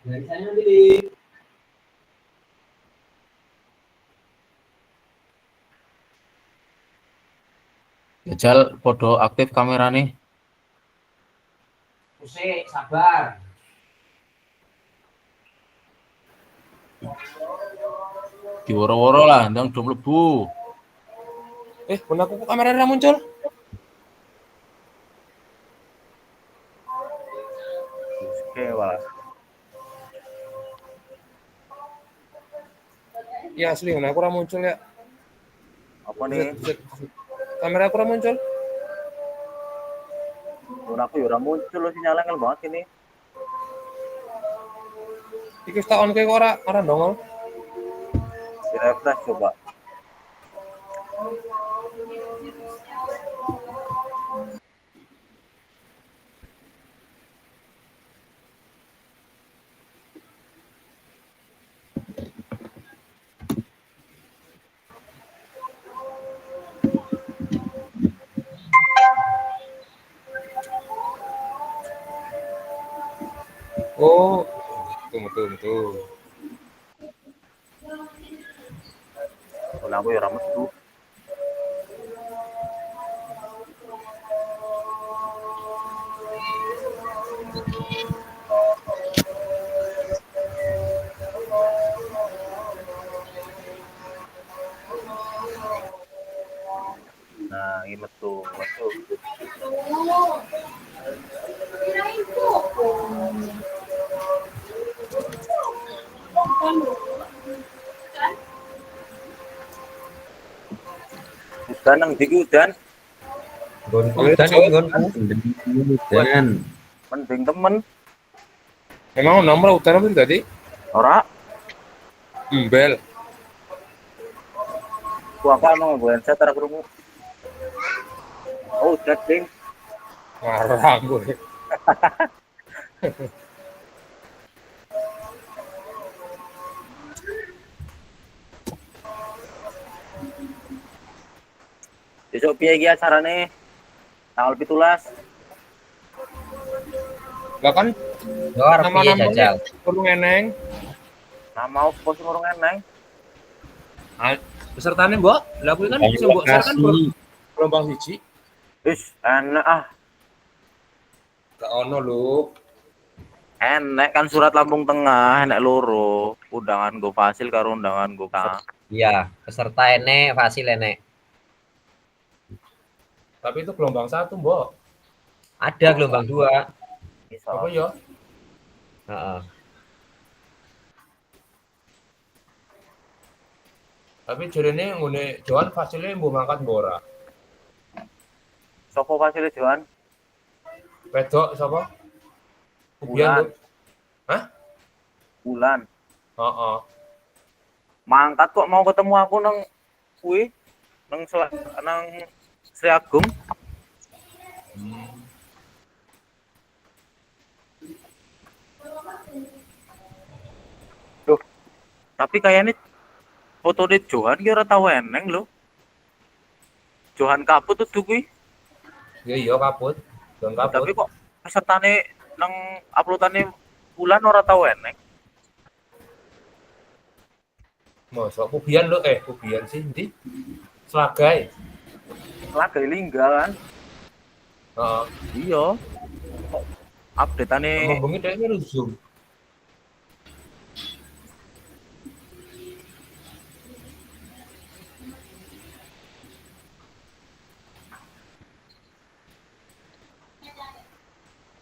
Dari sana pilih. Jajal podo aktif kamera nih. Usik, sabar. Diworo-woro lah, ndang do mlebu. Pun aku kok kameranya muncul. Oke, wala. Ya asli, aku ora muncul ya. Apa nih? Kamera aku ora muncul. Aku ya ora muncul lo sinyalnya kan banget ini. Iki tak on kok ora dongol. Di refresh coba. Oh, betul. Kalau aku ya ora metu. Nah, ini metu. Udan nang ndi udan? Dan Mending temen. Emang nomor utara apa tadi? Ora, Bel. aku anu nggo headset ora krungu. Oh, udah ding. Ngarang gue. Besok piye iki acarane? Tanggal 17. Lah kan yo arep piye jajal? perlu ngeneng. Nama opo sing urung eneng? Pesertane, Mbok. Lah kuwi kan sing mbok share kan gelombang 1. Wis enak ah. Gak ono lho. Enek kan surat Lampung Tengah, enek loro. Undangan go Fasil karo undangan go Kang. Iya, peserta enek, fasil enek. Tapi itu gelombang 1, Mbok. Ada gelombang 2. Iso. Apa ya? Heeh. Tapi jarene ngene Johan fasilnya mbok mangkat mbok ora. Sopo Fasil Johan? Wedok sapa? Bulan. Hah? Bulan. Heeh. Mangkat kok mau ketemu aku nang kuwi nang Sri Agung. Duh. Tapi kayaknya foto di Johan ki ora tau eneng lho. Johan kaput tuh kuwi. Ya iya kaput. Don kaput. Tapi kok pesertane nang uploadane Bulan ora tau eneng. Mosok Pubian lho, Pubian sih ndi? Slagai. Lagai Lingga kan. Heeh. Iya. Kok update-ane Ngomongnya kayaknya Zoom.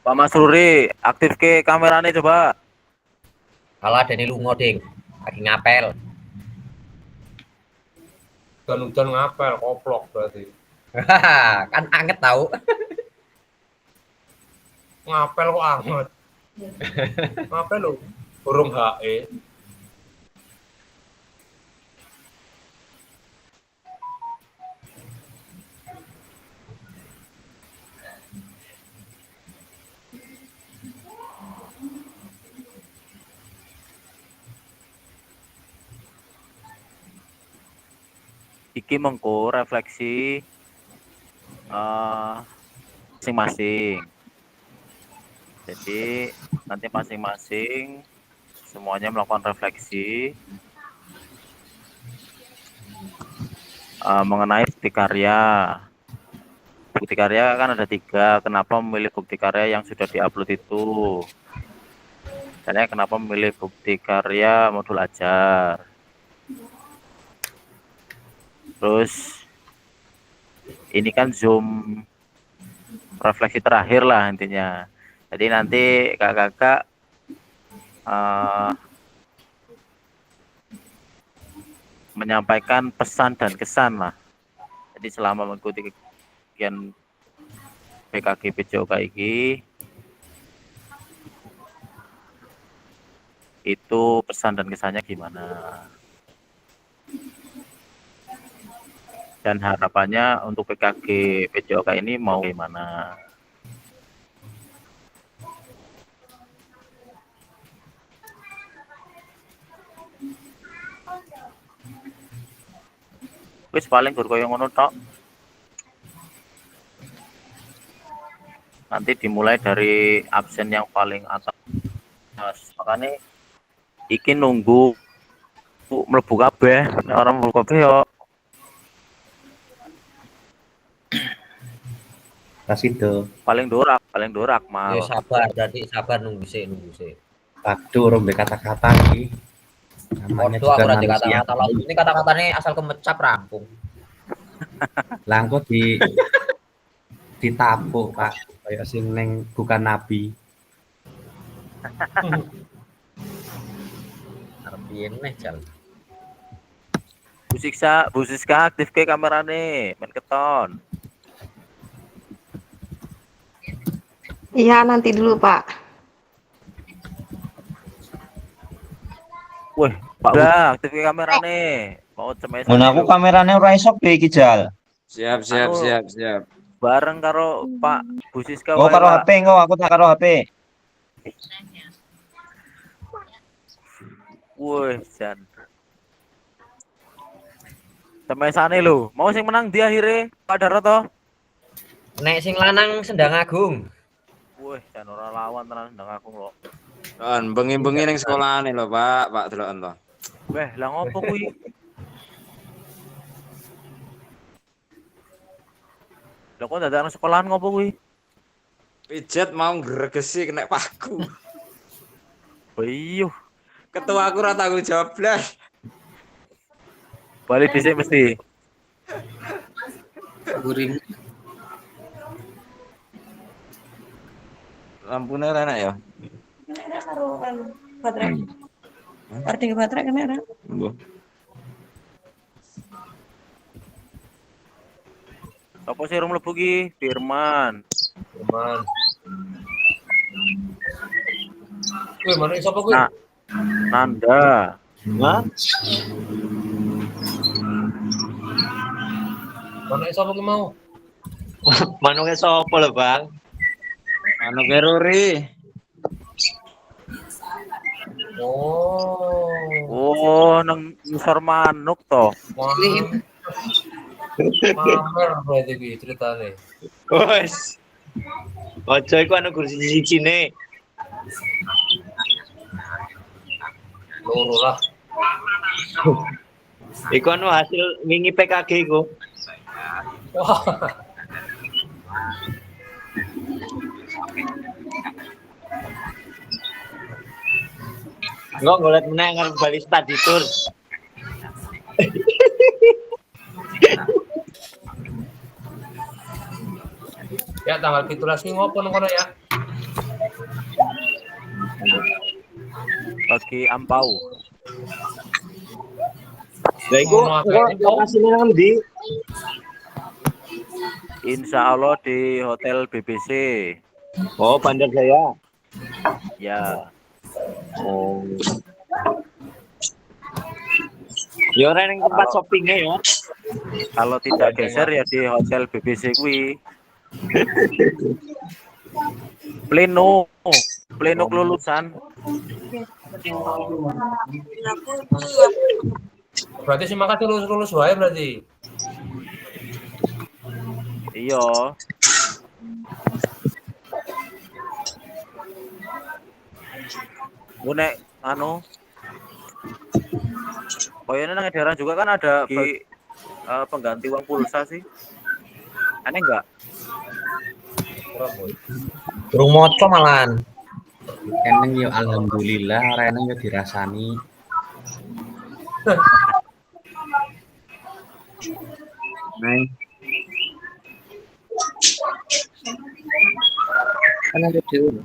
Pak Masruri, aktif ke kameranya coba. Kalau ada nih lungo ding, lagi ngapel. Dan hujan ngapel, koplok berarti. Kan anget tahu. Ngapel kok anget. Ngapel lho, burung HE. Iki mengko refleksi masing-masing. Jadi nanti masing-masing semuanya melakukan refleksi mengenai bukti karya. Bukti karya kan ada 3. Kenapa memilih bukti karya yang sudah diupload itu? Misalnya kenapa memilih bukti karya modul ajar? Terus ini kan Zoom refleksi terakhir lah intinya. Jadi nanti kakak-kakak menyampaikan pesan dan kesan lah. Jadi selama mengikuti kegiatan PKG PJOK ini, itu pesan dan kesannya gimana? Dan harapannya untuk PKG PJOK ini mau gimana? Wis paling gur koyo ngono tok. Nanti dimulai dari absen yang paling atas. Makanya iki nunggu mlebu kabeh, nek ora mlebu kabeh yo Rasido. paling dorak mal. Ya sabar, jadi sabar nunggu sih. Waduh, rombe kata-kata iki. Namanya Podo aku juga nanti manusia. kata-kata lalu ini kata-katanya asal kemecap rampung. Langko ditapuk, Pak. Kayak sing neng bukan nabi. Arep nih jal. Bu Siska aktif ke kamerane, men keton. Iya, nanti dulu, Pak. Wih, Pak udah aktif ke kamerane. Mau cemes. Mun aku kamerane ora iso piye iki, Jal? Siap. Bareng karo Pak Bu Siska Oh, wae, karo Pak. HP engko aku tak karo HP. Wih, jan. Temesane lho, mau sing menang di akhirnya Pak Daroto. Nek sing lanang Sendang Agung. Wih, jan ora lawan tenan ndang aku lho. Kan bengi-bengi ning sekolahane lho, Pak deloken to. Weh, lah ngopo kuwi? Lah kok dadak nang sekolahan ngopo kuwi? Pijet mau gregesi kena paku. Iya, Ketua aku ora tanggung jawab blas. balik dhisik mesti. Guring. Lampune ora enak ya? Enak karo baterai. Arti baterai kan enak. Mbah. Sopo sih rum mlebu ki? Firman. Wih, mana siapa gue? Nah, Nanda. Hah? Mana siapa gue mau? Manuke sapa lho, Bang? Anu Keruri. Oh, nang ngisor manuk toh. Mamer berarti gue ceritanya. Wes. Ojo iku anu kursi sijine. Loro lah. Iku anu hasil wingi PKG iku. Wah, Enggak ngolet meneh ngarep bali study tour. ya tanggal 17 ngopo nang kono ya? Bagi ampau. Lah iku lokasine nang ndi? Insya Allah di Hotel BBC. Oh, Bandar Jaya. Ya. Oh. Ya ora ning tempat shoppingnya ya. Kalau tidak geser ya di Hotel BBC kuwi. Pleno kelulusan. Berarti si Maka lulus wae berarti. Iya. Nek anu koyonya nang edaran juga kan ada di pengganti uang pulsa sih. Aneh enggak? Durung maca malahan. Eneng yo alhamdulillah, ora eneng yo dirasani. Neng. Kan ada dhewe.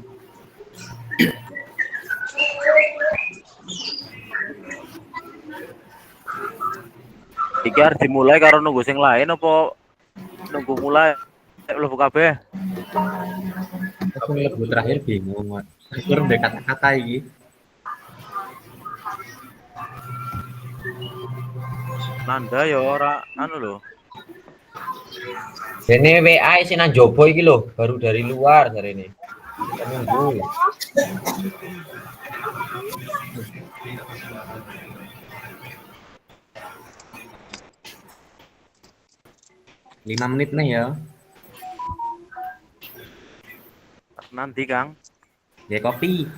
Iki harus dimulai karo nunggu sing lain apa nunggu mulai mlebu kabeh? Aku mlebu terakhir bingung, Mas. Aku ndek kata-kata iki. Nanda ya ora anu lho. Dene WA sing nang jopo iki lho, baru dari luar jarene. Nunggu. 5 menit nih ya. Nanti Kang. Ya kopi.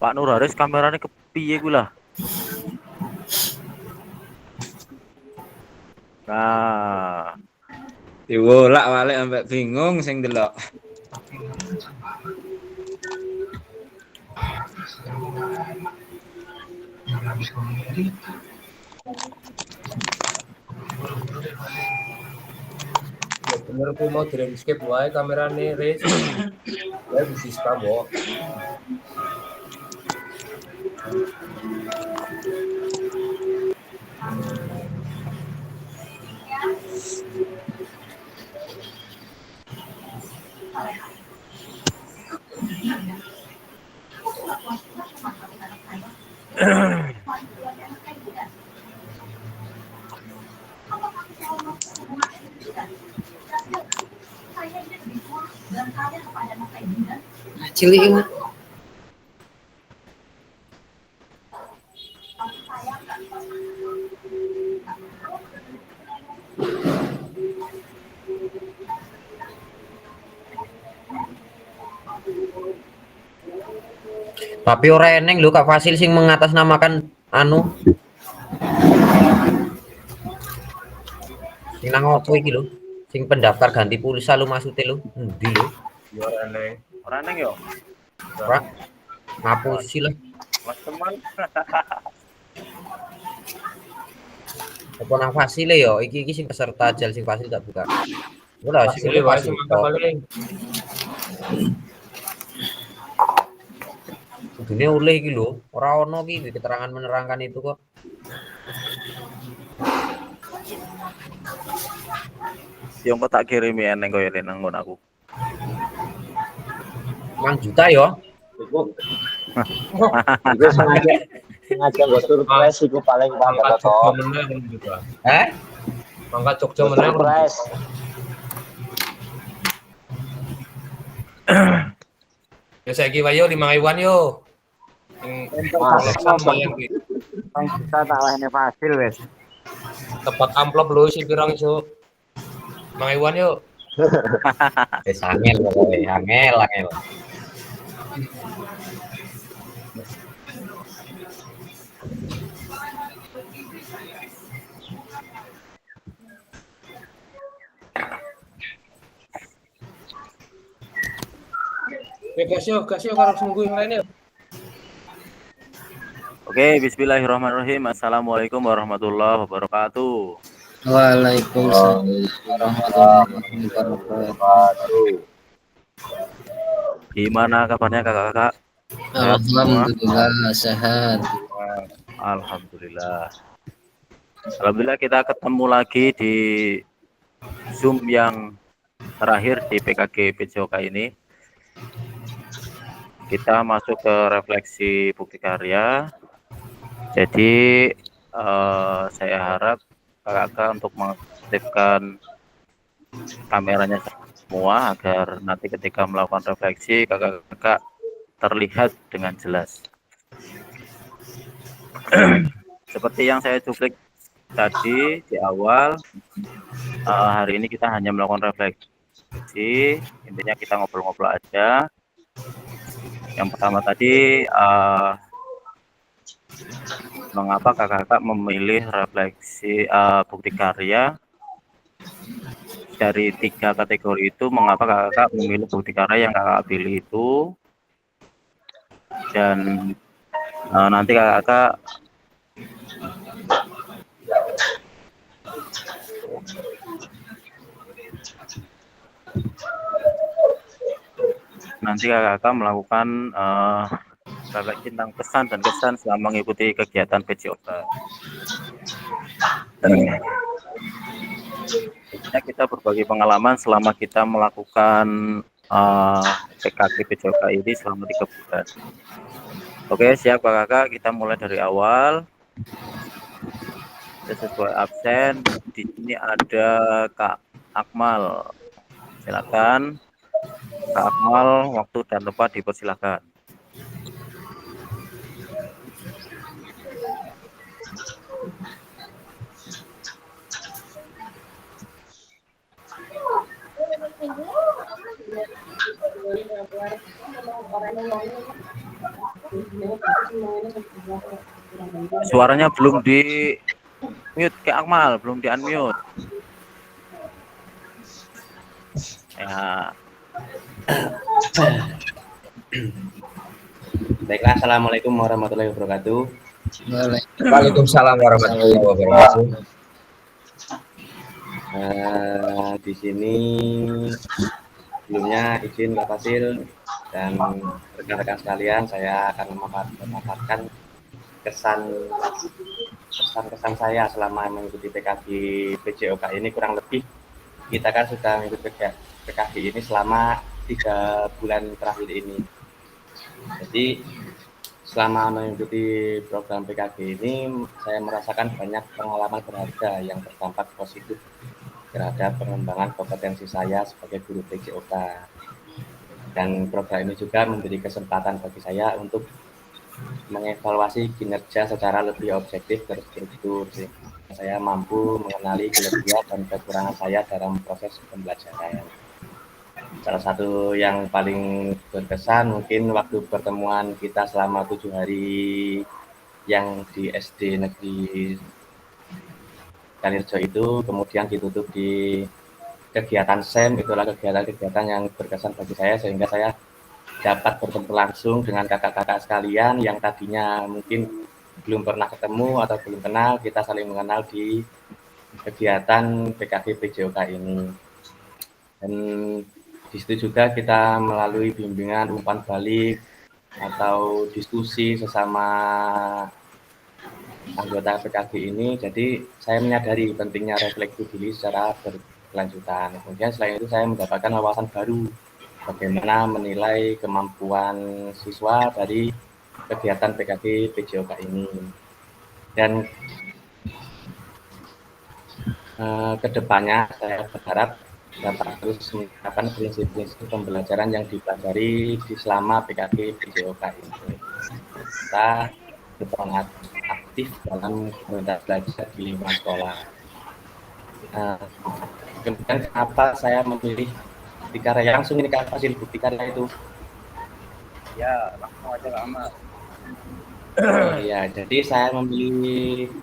Pak Nur Haris kameranya kepiye gue lah. Nah, Diwolak balik sampai bingung sing delok. Bener aku mau di landscape wae kamerane res. Ya bisa kamu. Cilik ini. Tapi ora eneng lho Kak Fasil sing mengatasnamakan anu. Sing nang opo iki lho? Sing pendaftar ganti pulsa lu maksudnya lho. Endi lho? Ya aneh. orang neng yo. Ora ngapusi lah. Mas teman. Apa nang Fasil yo? Iki sing peserta jal sing Fasil tak buka. Ora sing Hasilnya wae Fasil. semangka paling. Kudune oleh iki lho, ora ono iki keterangan menerangkan itu kok. Yang kok tak kirimi eneng koyo nang nggon aku. 5 juta yo. Itu sengaja gue surprise iku paling Mangkat banget to. Jogja meneh juga. Mangkat Jogja meneh. Surprise. Ya saiki wae yo 5.000-an yo. Yang kita tak wahne Fasil wes. Tepat amplop lho si pirang iso. 5.000-an yo. Wis angel pokoke, angel. Gas yo karo nunggu yang lain yo. Oke, bismillahirrahmanirrahim. Assalamualaikum warahmatullahi wabarakatuh. Waalaikumsalam warahmatullahi wabarakatuh. Gimana kabarnya kakak-kakak? Alhamdulillah sehat. Alhamdulillah. Alhamdulillah kita ketemu lagi di Zoom yang terakhir di PKG PJOK ini. Kita masuk ke refleksi bukti karya. Jadi saya harap kakak-kakak untuk mengaktifkan kameranya semua agar nanti ketika melakukan refleksi kakak-kakak terlihat dengan jelas. Seperti yang saya cuplik tadi di awal, hari ini kita hanya melakukan refleksi, intinya kita ngobrol-ngobrol aja. Yang pertama tadi, mengapa kakak memilih refleksi bukti karya dari 3 kategori itu, mengapa kakak memilih bukti karya yang kakak pilih itu, dan nanti kakak melakukan refleksi tentang pesan dan kesan selama mengikuti kegiatan PJOK. Kita berbagi pengalaman selama kita melakukan PKG PJOK ini selama 3 bulan. Oke, siap kakak, kita mulai dari awal. Sesuai absen, di sini ada Kak Akmal. Silakan, Kak Akmal, waktu dan tempat dipersilakan. Suaranya belum di mute, Kak Akmal, belum di unmute. Ya. Baiklah, assalamualaikum warahmatullahi wabarakatuh. Waalaikumsalam warahmatullahi wabarakatuh. Di sini sebelumnya izin Pak Fasil dan rekan-rekan sekalian, saya akan memaparkan kesan-kesan saya selama mengikuti PKG PJOK ini. Kurang lebih kita kan sudah mengikuti PKG ini selama 3 bulan terakhir ini. Jadi selama mengikuti program PKG ini, saya merasakan banyak pengalaman berharga yang berdampak positif terhadap pengembangan kompetensi saya sebagai guru PJOK. Dan program ini juga memberi kesempatan bagi saya untuk mengevaluasi kinerja secara lebih objektif terstruktur, sehingga saya mampu mengenali kelebihan dan kekurangan saya dalam proses pembelajaran. Salah satu yang paling berkesan mungkin waktu pertemuan kita selama 7 hari yang di SD Negeri Kanirjo itu, kemudian ditutup di kegiatan SEM. Itulah kegiatan-kegiatan yang berkesan bagi saya, sehingga saya dapat bertemu langsung dengan kakak-kakak sekalian yang tadinya mungkin belum pernah ketemu atau belum kenal. Kita saling mengenal di kegiatan PKG PJOK ini. Dan di situ juga kita melalui bimbingan umpan balik atau diskusi sesama anggota PKG ini. Jadi saya menyadari pentingnya refleksi diri secara berkelanjutan. Kemudian selain itu saya mendapatkan wawasan baru bagaimana menilai kemampuan siswa dari kegiatan PKG PJOK ini. Dan kedepannya saya berharap dapat terus menerapkan prinsip-prinsip pembelajaran yang dipelajari di selama PKG PJOK ini. Kita berperan aktif dalam komunitas belajar di lingkungan sekolah. Kemudian kenapa saya memilih bukti karya langsung ini, Kak Fasil, bukti karya itu? Ya, langsung aja Kak Akmal. Ya, jadi saya memilih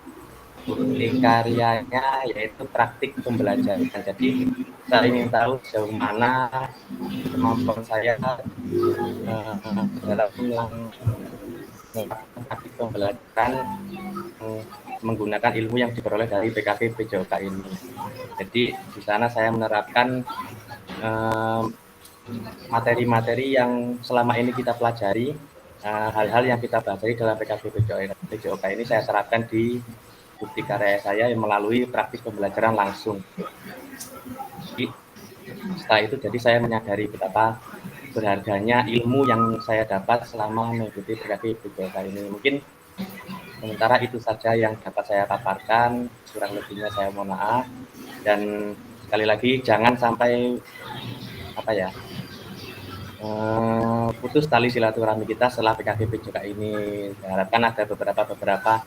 bukti karyanya yaitu praktik pembelajaran. Jadi saya ingin tahu sejauh mana kemampuan saya dalam praktik pembelajaran menggunakan ilmu yang diperoleh dari PKG PJOK ini. Jadi di sana saya menerapkan materi-materi yang selama ini kita pelajari, hal-hal yang kita pelajari dalam PKG PJOK ini saya terapkan di bukti karya saya yang melalui praktik pembelajaran langsung. Jadi, setelah itu jadi saya menyadari betapa berharganya ilmu yang saya dapat selama mengikuti PKG PJOK ini. Mungkin sementara itu saja yang dapat saya paparkan, kurang lebihnya saya mohon maaf. Dan sekali lagi jangan sampai putus tali silaturahmi kita setelah PKG PJOK ini. Saya harapkan ada beberapa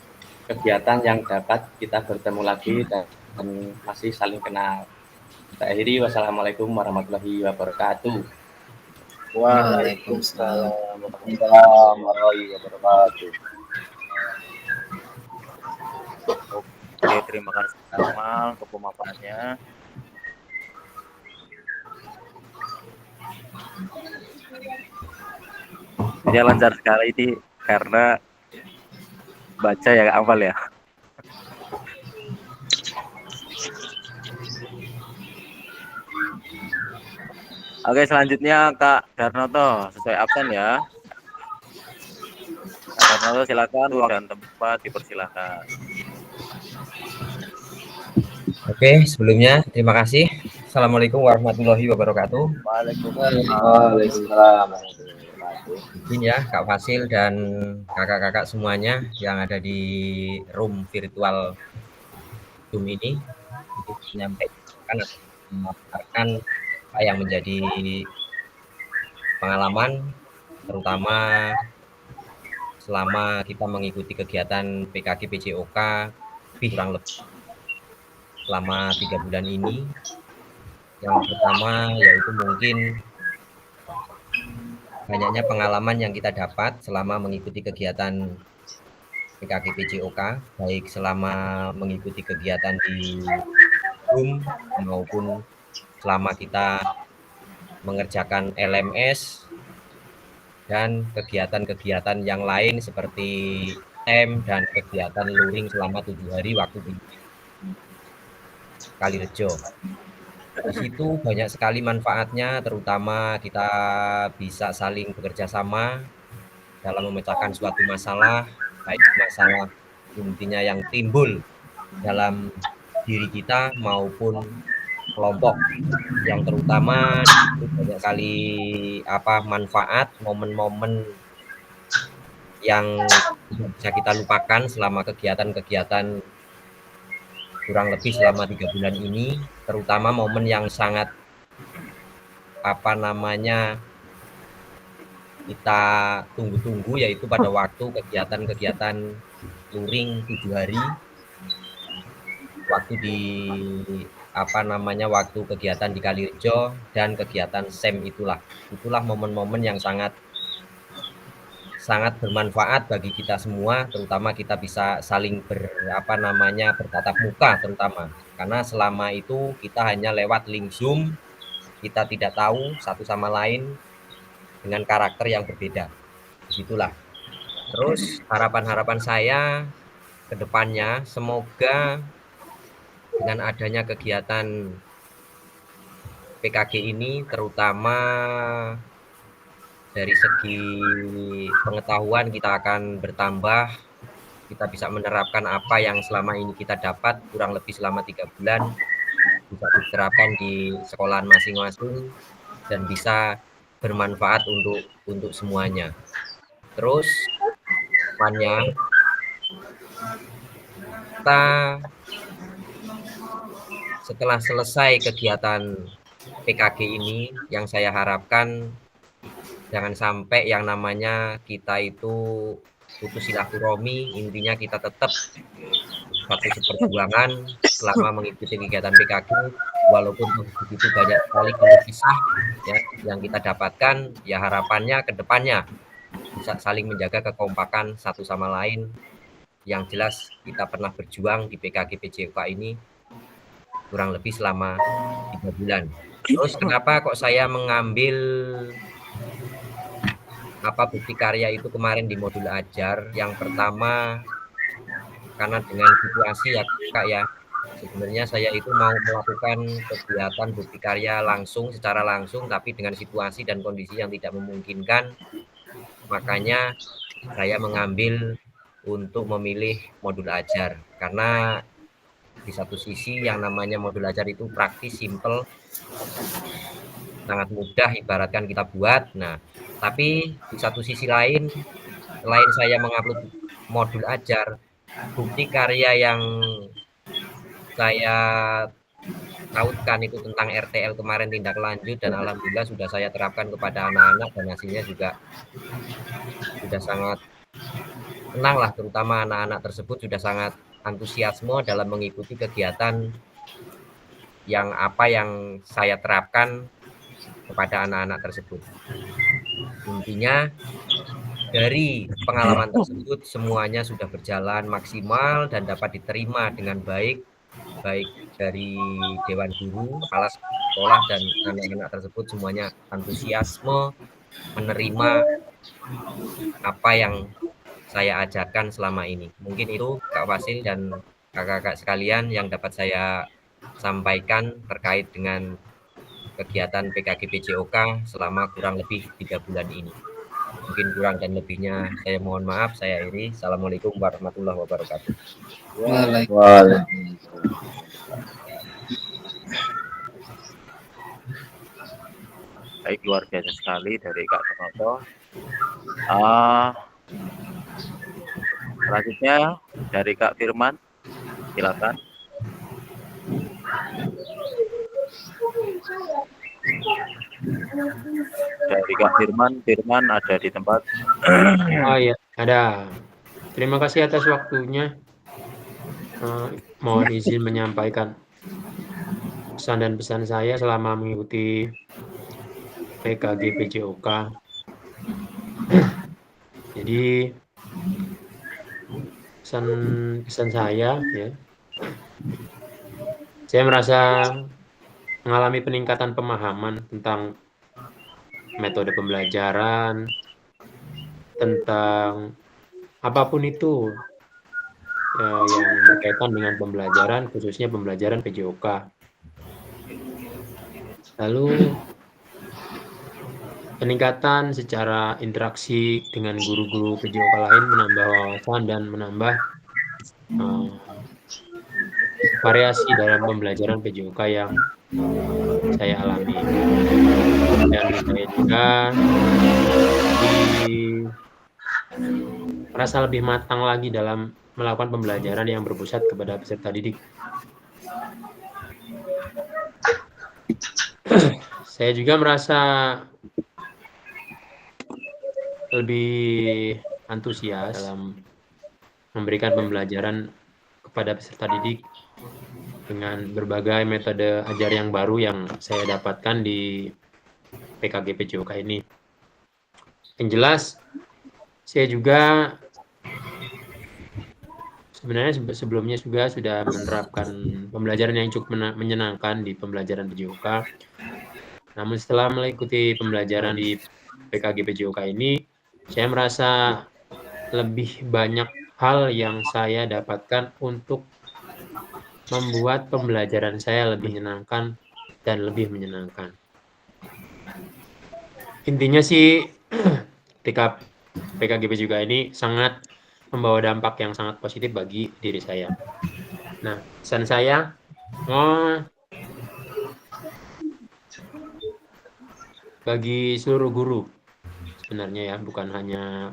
kegiatan yang dapat kita bertemu lagi dan masih saling kenal. Kita akhiri, wassalamualaikum warahmatullahi wabarakatuh. Waalaikumsalam. Waalaikumsalam warahmatullahi wabarakatuh. Oke, terima kasih Kamal untuk pemaparannya. Dia lancar sekali ini karena baca ya hafal ya. Oke, selanjutnya Kak Darnoto sesuai absen ya. Kak Darnoto silakan, ruang dan tempat dipersilakan. Oke, sebelumnya terima kasih. Assalamualaikum warahmatullahi wabarakatuh. Waalaikumsalam warahmatullahi wabarakatuh. Izin ya Kak Fasil dan kakak-kakak semuanya yang ada di room virtual Zoom ini, menyampaikan atau memaparkan apa yang menjadi pengalaman, terutama selama kita mengikuti kegiatan PKG PCOK kurang lebih selama 3 bulan ini. Yang pertama yaitu mungkin banyaknya pengalaman yang kita dapat selama mengikuti kegiatan PKG PCOK, baik selama mengikuti kegiatan di Zoom maupun selama kita mengerjakan LMS dan kegiatan-kegiatan yang lain seperti TEM dan kegiatan luring selama 7 hari waktu di Kalirejo. Di situ banyak sekali manfaatnya, terutama kita bisa saling bekerja sama dalam memecahkan suatu masalah, baik masalah intinya yang timbul dalam diri kita maupun kelompok, yang terutama itu banyak sekali manfaat, momen-momen yang bisa kita lupakan selama kegiatan-kegiatan kurang lebih selama 3 bulan ini, terutama momen yang sangat kita tunggu-tunggu, yaitu pada waktu kegiatan-kegiatan luring 7 hari, waktu di waktu kegiatan di Kalirejo dan kegiatan SEM itulah momen-momen yang sangat bermanfaat bagi kita semua, terutama kita bisa saling bertatap muka, terutama karena selama itu kita hanya lewat link Zoom, kita tidak tahu satu sama lain dengan karakter yang berbeda. Begitulah. Terus harapan saya ke depannya, semoga dengan adanya kegiatan PKG ini, terutama dari segi pengetahuan kita akan bertambah, kita bisa menerapkan apa yang selama ini kita dapat kurang lebih selama 3 bulan, bisa diterapkan di sekolahan masing-masing dan bisa bermanfaat untuk semuanya. Terus depannya kita setelah selesai kegiatan PKG ini, yang saya harapkan jangan sampai yang namanya kita itu putus silaturahmi, intinya kita tetap satu seperjuangan selama mengikuti kegiatan PKG, walaupun begitu banyak sekali kisah ya yang kita dapatkan, ya harapannya ke depannya bisa saling menjaga kekompakan satu sama lain. Yang jelas kita pernah berjuang di PKG PCOK ini kurang lebih selama 3 bulan. Terus kenapa kok saya mengambil bukti karya itu kemarin di modul ajar? Yang pertama karena dengan situasi ya Kak ya, sebenarnya saya itu mau melakukan kegiatan bukti karya secara langsung, tapi dengan situasi dan kondisi yang tidak memungkinkan, makanya saya mengambil untuk memilih modul ajar, karena di satu sisi yang namanya modul ajar itu praktis, simple, sangat mudah ibaratkan kita buat. Nah, tapi di satu sisi lain, selain saya mengupload modul ajar, bukti karya yang saya tautkan itu tentang RTL kemarin, tindak lanjut, dan alhamdulillah sudah saya terapkan kepada anak-anak dan hasilnya juga sudah sangat senang lah, terutama anak-anak tersebut sudah sangat antusiasme dalam mengikuti kegiatan yang saya terapkan kepada anak-anak tersebut. Intinya dari pengalaman tersebut semuanya sudah berjalan maksimal dan dapat diterima dengan baik dari Dewan Guru, kepala sekolah, dan anak-anak tersebut semuanya antusiasme menerima apa yang saya ajarkan selama ini. Mungkin itu Kak Fasil dan kakak-kakak sekalian yang dapat saya sampaikan terkait dengan kegiatan PKG PJOK selama kurang lebih 3 bulan ini. Mungkin kurang dan lebihnya saya mohon maaf. Saya Iri. Assalamualaikum warahmatullahi wabarakatuh. Baik, luar biasa sekali dari Kak Tanoto. Selanjutnya dari Kak Firman, silakan. Dari Kak Firman ada di tempat. Oh iya, ada. Terima kasih atas waktunya. Mohon izin menyampaikan pesan dan pesan saya selama mengikuti PKG PJOK. Jadi pesan saya ya, saya merasa mengalami peningkatan pemahaman tentang metode pembelajaran, tentang apapun itu yang berkaitan dengan pembelajaran, khususnya pembelajaran PJOK. Lalu peningkatan secara interaksi dengan guru-guru PJOK lain menambah wawasan dan menambah variasi dalam pembelajaran PJOK yang saya alami. Dan saya juga merasa lebih matang lagi dalam melakukan pembelajaran yang berpusat kepada peserta didik. Saya juga merasa lebih antusias dalam memberikan pembelajaran kepada peserta didik dengan berbagai metode ajar yang baru yang saya dapatkan di PKG PJOK ini. Yang jelas, saya juga sebenarnya sebelumnya juga sudah menerapkan pembelajaran yang cukup menyenangkan di pembelajaran PJOK. Namun setelah mengikuti pembelajaran di PKG PJOK ini, saya merasa lebih banyak hal yang saya dapatkan untuk membuat pembelajaran saya lebih menyenangkan dan lebih menyenangkan. Intinya sih, PKG PJOK ini sangat membawa dampak yang sangat positif bagi diri saya. Nah, pesan saya, bagi seluruh guru sebenarnya ya, bukan hanya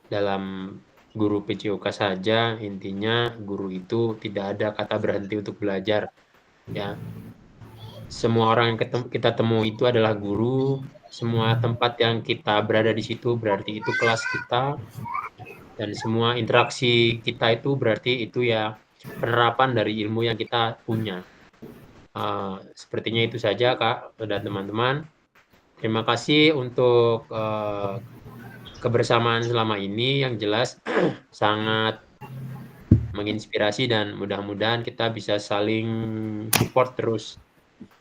dalam guru PJOK saja, intinya guru itu tidak ada kata berhenti untuk belajar ya. Semua orang yang kita temui itu adalah guru, semua tempat yang kita berada di situ berarti itu kelas kita, dan semua interaksi kita itu berarti itu ya penerapan dari ilmu yang kita punya. Sepertinya itu saja Kak dan teman-teman. Terima kasih untuk kebersamaan selama ini, yang jelas sangat menginspirasi dan mudah-mudahan kita bisa saling support terus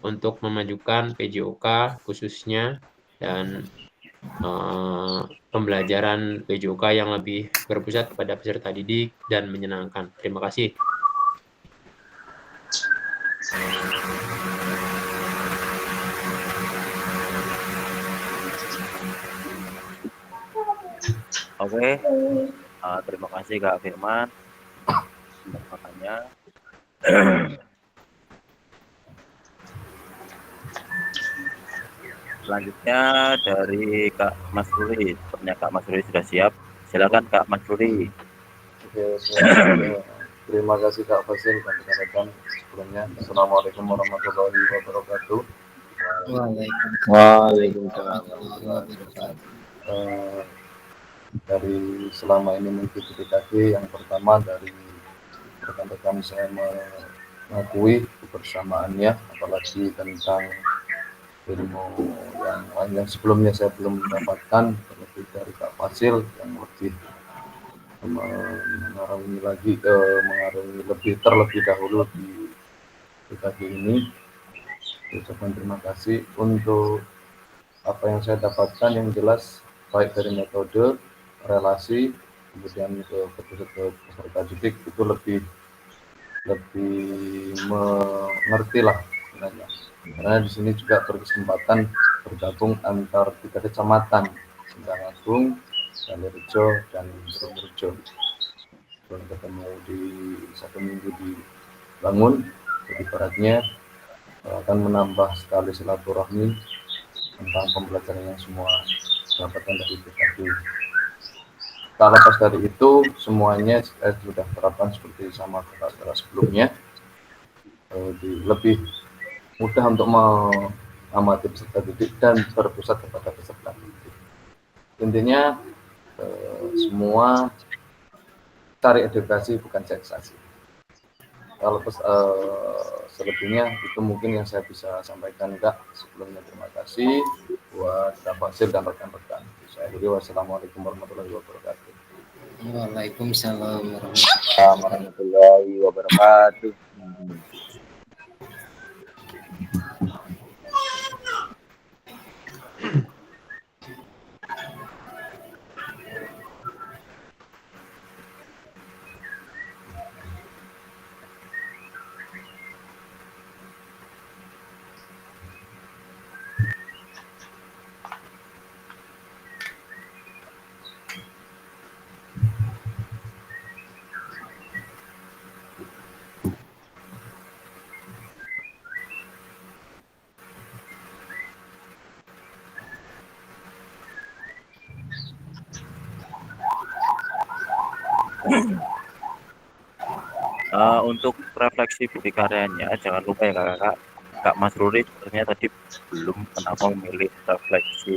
untuk memajukan PJOK khususnya dan pembelajaran PJOK yang lebih berpusat kepada peserta didik dan menyenangkan. Terima kasih. Oke, terima kasih Kak Firman. Makanya selanjutnya dari Kak Mas Ruli. Sepertinya Kak Mas Ruli sudah siap. Silakan Kak Mas Ruli. Oke, terima kasih Kak Fasil dan rekan-rekan sebelumnya. Assalamualaikum warahmatullahi wabarakatuh. Waalaikumsalam. Dari selama ini mengikuti PKG, yang pertama dari rekan-rekan saya mengakui kebersamaannya, apalagi tentang ilmu yang sebelumnya saya belum mendapatkan, terlebih dari Kak Fasil yang lebih mengarungi terlebih dahulu di PKG ini. Ucapkan terima kasih untuk apa yang saya dapatkan, yang jelas baik dari metode, relasi, kemudian ke peserta didik itu lebih mengerti lah sebenarnya. Karena di sini juga berkesempatan bergabung antar 3 kecamatan, Sindang Agung, Kalirejo, dan Purworejo. Belum ketemu di 1 minggu di Bangun, jadi baratnya akan menambah sekali silaturahmi tentang pembelajaran yang semua dapatkan dari PKG. Tak lepas dari itu, semuanya sudah terapkan seperti sama kakak sebelumnya. Lebih mudah untuk mengamati peserta didik dan berpusat kepada peserta didik. Intinya semua cari edukasi, bukan sensasi. Kalau selebihnya itu mungkin yang saya bisa sampaikan, Kak. Sebelumnya terima kasih buat Kak Fasil dan rekan-rekan. Saya akhiri, wassalamualaikum warahmatullahi wabarakatuh. Waalaikumsalam warahmatullahi wabarakatuh. Untuk refleksi bukti karyanya, jangan lupa ya kakak, Kak Mas Ruri sebenarnya tadi belum kenapa memilih refleksi.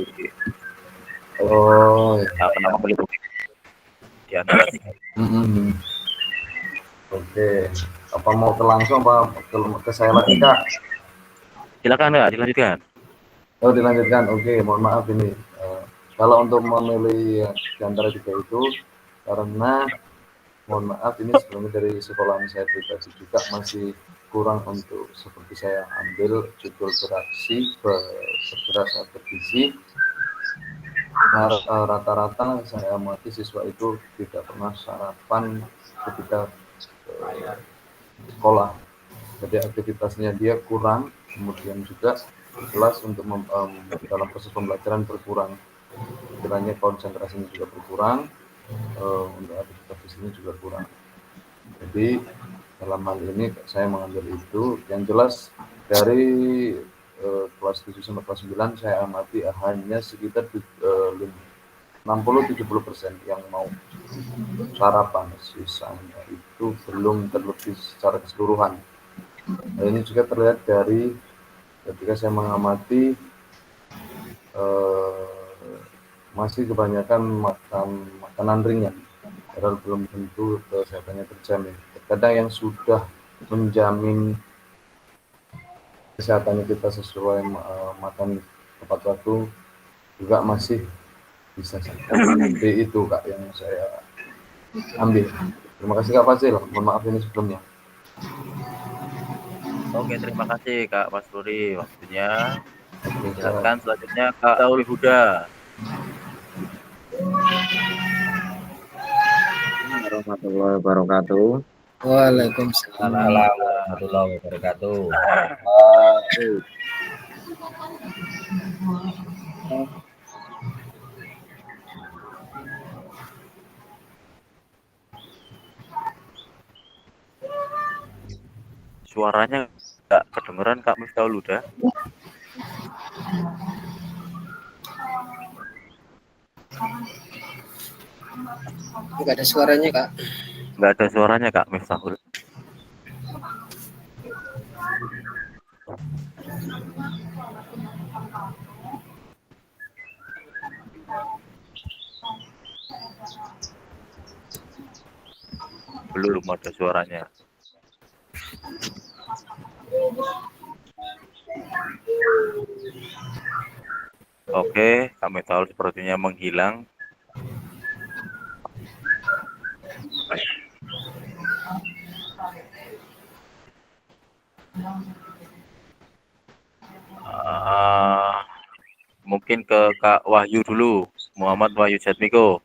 Kenapa memilih bukti di antara 3? Oke, apa mau langsung apa ke saya lagi, Kak? Silakan Kak, dilanjutkan. Oh, dilanjutkan. Oke, mohon maaf ini. Kalau untuk memilih di antara 3 itu, karena mohon maaf ini sebelumnya dari sekolahan saya pribadi juga masih kurang untuk seperti saya ambil judul beraksi, bergerak saat bergizi. Nah, rata-rata saya amati siswa itu tidak pernah sarapan ketika sekolah. Jadi aktivitasnya dia kurang, kemudian juga kelas untuk dalam proses pembelajaran berkurang. Kiranya konsentrasinya juga berkurang, untuk aktivitas di sini juga kurang. Jadi dalam hal ini saya mengambil itu. Yang jelas dari kelas 7 sampai kelas 9 saya amati hanya sekitar 60-70% yang mau sarapan, sisanya itu belum terlebih secara keseluruhan. Nah, ini juga terlihat dari ketika saya mengamati masih kebanyakan makanan ringan, padahal belum tentu kesehatannya terjamin. Kadang yang sudah menjamin kesehatannya kita sesuai makan tepat waktu juga masih bisa seperti itu, Kak, yang saya ambil. Terima kasih Kak Fasil, mohon maaf ini sebelumnya. Oke, terima kasih Kak Mas Ruri waktunya. Silakan selanjutnya Kak Dauli Huda. Warahmatullahi wabarakatuh. Waalaikumsalam warahmatullahi wabarakatuh. Suaranya nggak kedengeran Kak Miftahul Huda. Nggak ada suaranya, Kak. Nggak ada suaranya Kak Miftahul. Belum ada suaranya. Oke, kami tahu sepertinya menghilang. Mungkin ke Kak Wahyu dulu, Muhammad Wahyu Jatmiko.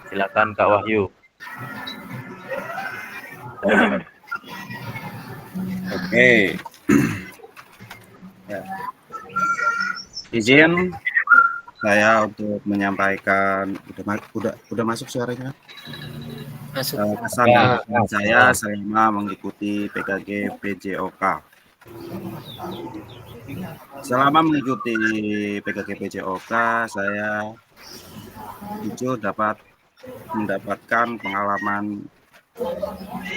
Silakan Kak Wahyu. Oke. Ya. Izin saya untuk menyampaikan udah masuk suaranya. Masuk. Kesan dan pesan saya selama mengikuti PKG PJOK. Selama mengikuti PKG PJOK, saya jujur dapat mendapatkan pengalaman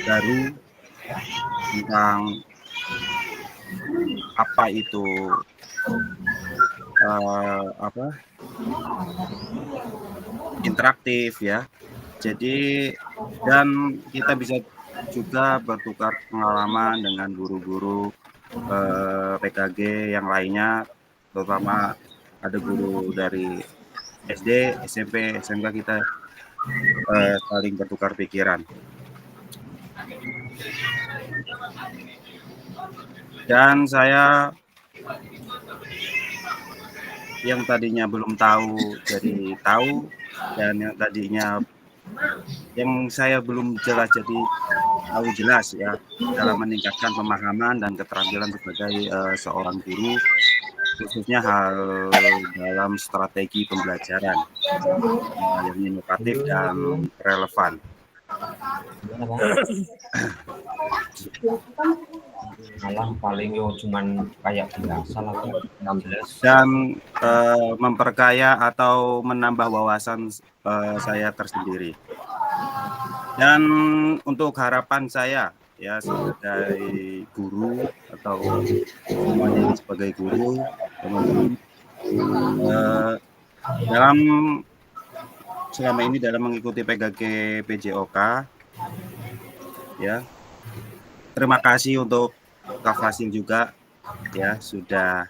baru tentang apa itu interaktif ya. Jadi dan kita bisa juga bertukar pengalaman dengan guru-guru PKG yang lainnya, terutama ada guru dari SD, SMP, SMK, kita saling bertukar pikiran. Dan saya yang tadinya belum tahu jadi tahu, dan yang saya belum jelas jadi tahu jelas ya, dalam meningkatkan pemahaman dan keterampilan sebagai seorang guru, khususnya hal dalam strategi pembelajaran yang inovatif dan relevan. Malah paling cuman kayak biasa lah 16. Dan memperkaya atau menambah wawasan saya tersendiri. Dan untuk harapan saya ya sebagai guru atau semuanya sebagai guru, teman-teman, dalam selama ini dalam mengikuti PKG PJOK ya, terima kasih untuk Kak Fasil juga ya sudah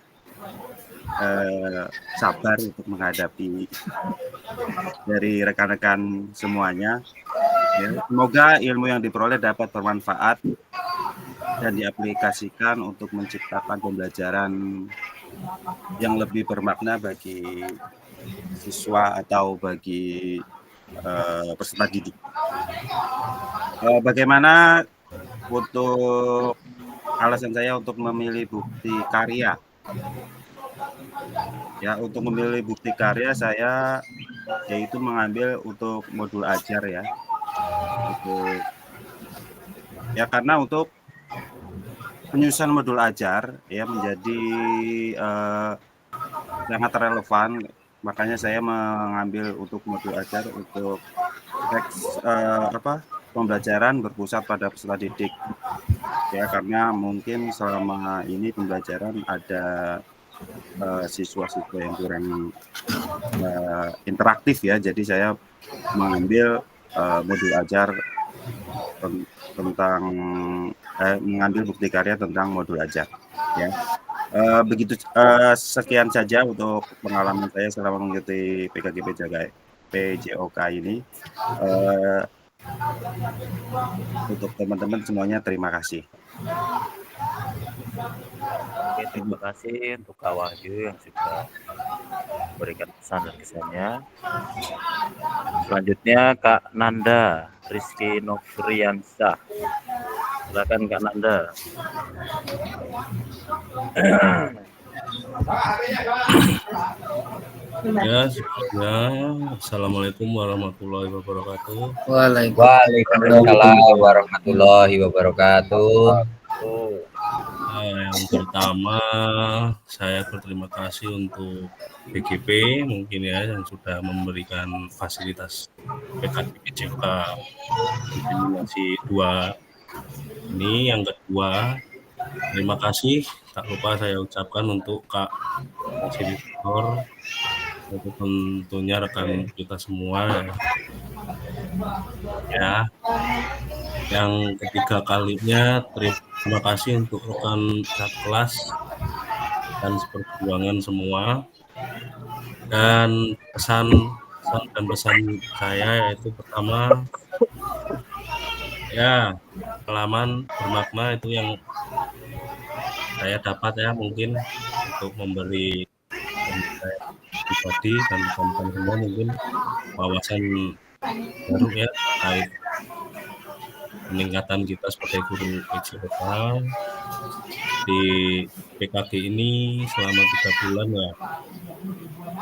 sabar untuk menghadapi dari rekan-rekan semuanya ya. Semoga ilmu yang diperoleh dapat bermanfaat dan diaplikasikan untuk menciptakan pembelajaran yang lebih bermakna bagi siswa atau bagi peserta didik. Bagaimana untuk alasan saya untuk memilih bukti karya? Ya, untuk memilih bukti karya saya yaitu mengambil untuk modul ajar ya. Karena untuk penyusunan modul ajar ya menjadi sangat relevan, makanya saya mengambil untuk modul ajar untuk teks pembelajaran berpusat pada peserta didik ya, karena mungkin selama ini pembelajaran ada siswa-siswa yang kurang interaktif ya, jadi saya mengambil modul ajar tentang mengambil bukti karya tentang modul ajar ya. Begitu sekian saja untuk pengalaman saya selama mengikuti PKG PJOK ini. Untuk teman-teman semuanya terima kasih. Oke, terima kasih untuk Kak Wahyu yang sudah memberikan pesan dan kesannya. Selanjutnya Kak Nanda Rizky Novriansyah. Silakan Kak Nanda. Ya, Assalamualaikum warahmatullahi wabarakatuh. Waalaikumsalam warahmatullahi wabarakatuh. Yang pertama, saya berterima kasih untuk BGP mungkin ya yang sudah memberikan fasilitas PKG PJOK simulasi 2 ini. Yang kedua, terima kasih tak lupa saya ucapkan untuk Kak Fasilitator, itu tentunya rekan kita semua ya. Yang ketiga kalinya terima kasih untuk rekan kelas dan seperjuangan semua. Dan pesan dan pesan saya yaitu pertama, ya pengalaman bermakna itu yang saya dapat ya, mungkin untuk memberi saya pribadi dan teman-teman semua mungkin wawasan baru ya terkait peningkatan kita sebagai guru PJOK di PKG ini selama 3 bulan ya,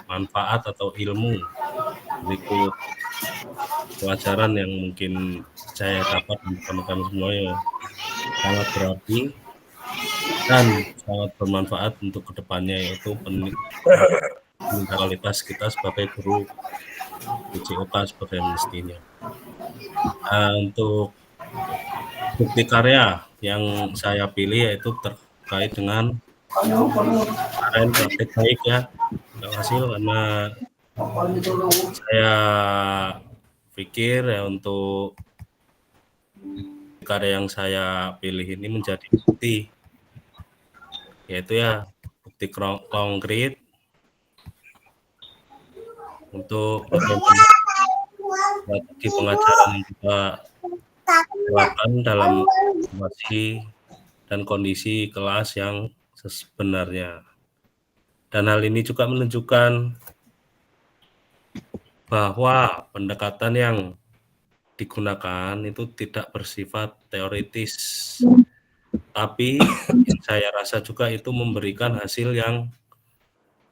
manfaat atau ilmu berikut pelajaran yang mungkin saya dapat dari teman-teman semua ya sangat berarti dan sangat bermanfaat untuk kedepannya, yaitu peningkatan kualitas kita sebagai guru PJOK sebagai mestinya. Untuk bukti karya yang saya pilih yaitu terkait dengan kemarin praktek baik ya, hasil karena saya pikir ya untuk karya yang saya pilih ini menjadi bukti, yaitu ya bukti konkret untuk strategi pengajaran yang kita terapkan dalam situasi dan kondisi kelas yang sebenarnya. Dan hal ini juga menunjukkan bahwa pendekatan yang digunakan itu tidak bersifat teoritis, tapi saya rasa juga itu memberikan hasil yang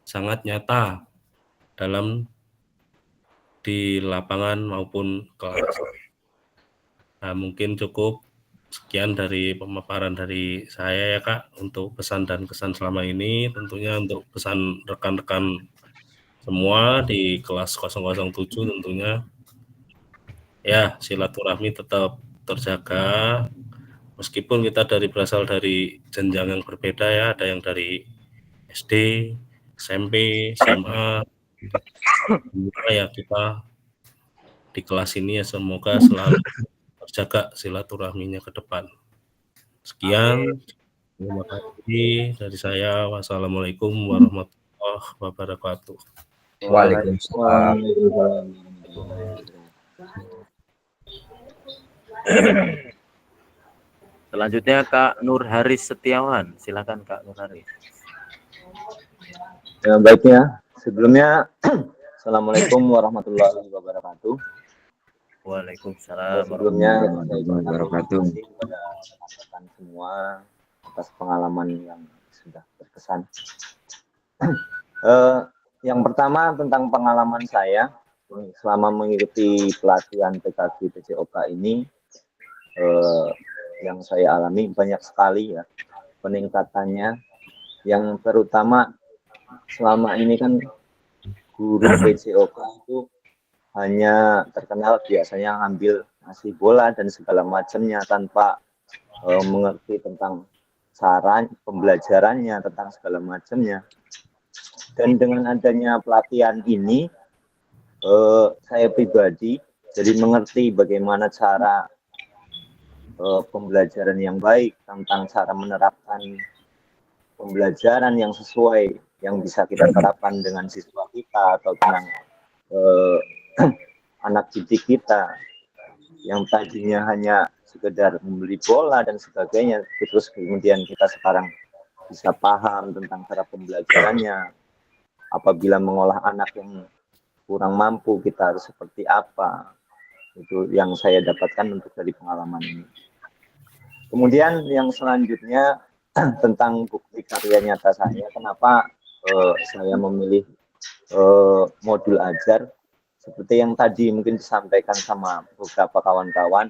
sangat nyata dalam di lapangan maupun kelas. Nah, mungkin cukup sekian dari pemaparan dari saya ya Kak, untuk pesan dan kesan selama ini. Tentunya untuk pesan rekan-rekan semua di kelas 007 tentunya ya silaturahmi tetap terjaga meskipun kita berasal dari jenjang yang berbeda ya, ada yang dari SD, SMP, SMA. Ya kita di kelas ini ya semoga selalu terjaga silaturahminya ke depan. Sekian, terima kasih dari saya. Wassalamualaikum warahmatullahi wabarakatuh. Waalaikumsalam. Selanjutnya Kak Nur Haris Setiawan, silakan Kak Nur Haris. Ya, baiknya sebelumnya Assalamualaikum warahmatullahi wabarakatuh. Waalaikumsalam sebelumnya warahmatullahi wabarakatuh kepada rekan semua atas pengalaman yang sudah berkesan. Yang pertama tentang pengalaman saya selama mengikuti pelatihan PKG PJOK ini, yang saya alami banyak sekali ya peningkatannya. Yang terutama selama ini kan guru PJOK itu hanya terkenal biasanya ngambil ngasih bola dan segala macamnya tanpa mengerti tentang cara pembelajarannya, tentang segala macamnya. Dan dengan adanya pelatihan ini, saya pribadi jadi mengerti bagaimana cara pembelajaran yang baik, tentang cara menerapkan pembelajaran yang sesuai, yang bisa kita terapkan dengan siswa kita atau dengan anak didik kita yang tadinya hanya sekedar membeli bola dan sebagainya, terus kemudian kita sekarang bisa paham tentang cara pembelajarannya. Apabila mengolah anak yang kurang mampu, kita harus seperti apa. Itu yang saya dapatkan untuk dari pengalaman ini. Kemudian yang selanjutnya tentang bukti karya nyata saya, kenapa saya memilih modul ajar. Seperti yang tadi mungkin disampaikan sama beberapa kawan-kawan,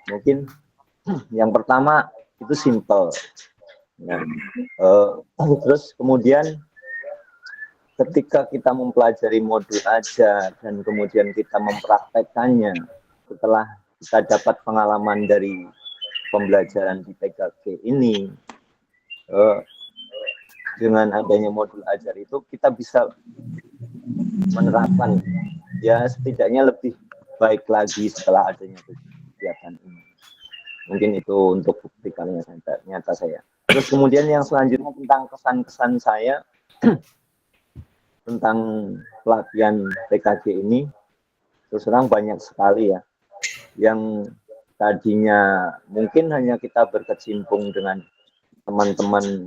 mungkin yang pertama itu simple. Ya. Terus kemudian ketika kita mempelajari modul ajar dan kemudian kita mempraktekkannya, setelah kita dapat pengalaman dari pembelajaran di PKG ini, dengan adanya modul ajar itu kita bisa menerapkan ya setidaknya lebih baik lagi setelah adanya kegiatan ini. Mungkin itu untuk bukti karya nyata saya. Terus kemudian yang selanjutnya tentang kesan-kesan saya tentang pelatihan PKG ini, terus terang banyak sekali ya, yang tadinya mungkin hanya kita berkecimpung dengan teman-teman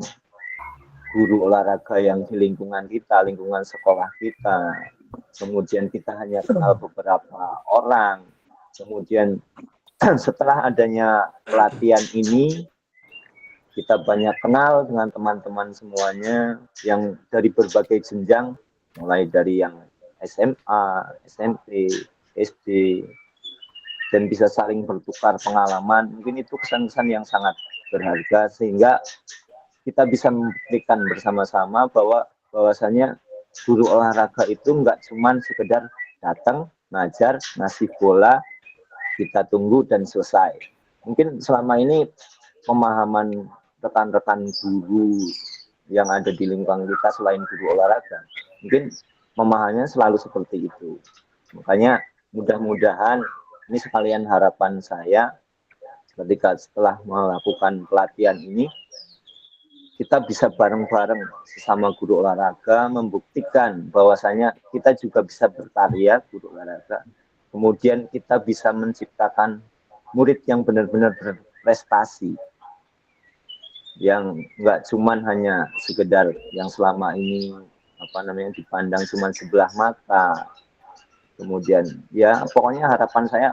guru olahraga yang di lingkungan kita, lingkungan sekolah kita, kemudian kita hanya kenal beberapa orang, kemudian setelah adanya pelatihan ini, kita banyak kenal dengan teman-teman semuanya yang dari berbagai jenjang, mulai dari yang SMA, SMP, SD, dan bisa saling bertukar pengalaman. Mungkin itu kesan-kesan yang sangat berharga, sehingga kita bisa membuktikan bersama-sama bahwasanya guru olahraga itu nggak cuma sekedar datang, ngajar, ngasih bola, kita tunggu dan selesai. Mungkin selama ini pemahaman rekan-rekan guru yang ada di lingkungan kita selain guru olahraga, mungkin pemahamannya selalu seperti itu. Makanya mudah-mudahan ini sekalian harapan saya ketika setelah melakukan pelatihan ini, kita bisa bareng-bareng sesama guru olahraga membuktikan bahwasanya kita juga bisa berkarya guru olahraga. Kemudian kita bisa menciptakan murid yang benar-benar berprestasi, yang nggak cuman hanya sekedar yang selama ini dipandang cuman sebelah mata. Kemudian ya pokoknya harapan saya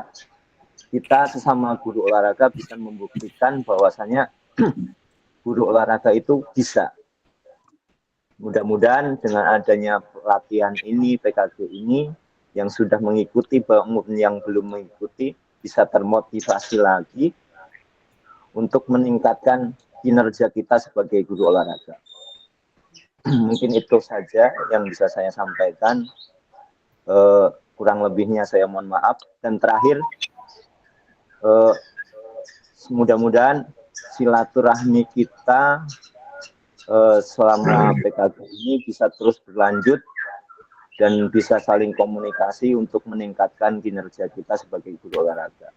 kita sesama guru olahraga bisa membuktikan bahwasanya guru olahraga itu bisa. Mudah-mudahan dengan adanya pelatihan ini, PKG ini, yang sudah mengikuti maupun yang belum mengikuti bisa termotivasi lagi untuk meningkatkan kinerja kita sebagai guru olahraga. Mungkin itu saja yang bisa saya sampaikan. Kurang lebihnya saya mohon maaf. Dan terakhir, mudah-mudahan silaturahmi kita selama PKG ini bisa terus berlanjut dan bisa saling komunikasi untuk meningkatkan kinerja kita sebagai guru olahraga.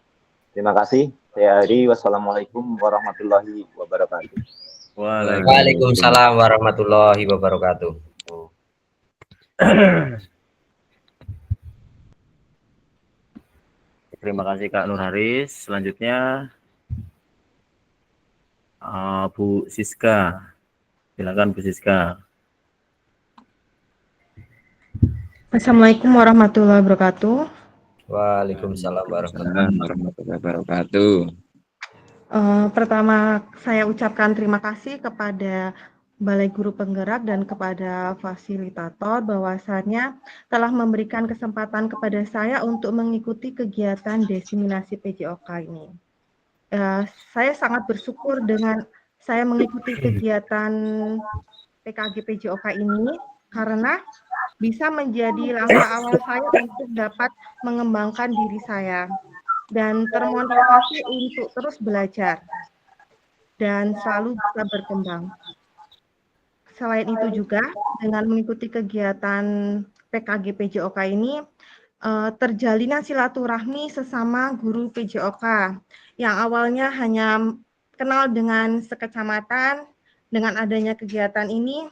Terima kasih. Saya Ari. Wassalamualaikum warahmatullahi wabarakatuh. Waalaikumsalam warahmatullahi wabarakatuh. Terima kasih Kak Nur Haris. Selanjutnya Bu Siska. Silakan Bu Siska. Assalamualaikum warahmatullahi wabarakatuh. Waalaikumsalam warahmatullahi wabarakatuh. Pertama saya ucapkan terima kasih kepada Balai Guru Penggerak dan kepada fasilitator bahwasannya telah memberikan kesempatan kepada saya untuk mengikuti kegiatan diseminasi PJOK ini. Saya sangat bersyukur dengan saya mengikuti kegiatan PKG PJOK ini karena bisa menjadi langkah awal saya untuk dapat mengembangkan diri saya dan termotivasi untuk terus belajar dan selalu bisa berkembang. Selain itu juga dengan mengikuti kegiatan PKG PJOK ini terjalinan silaturahmi sesama guru PJOK yang awalnya hanya kenal dengan sekecamatan. Dengan adanya kegiatan ini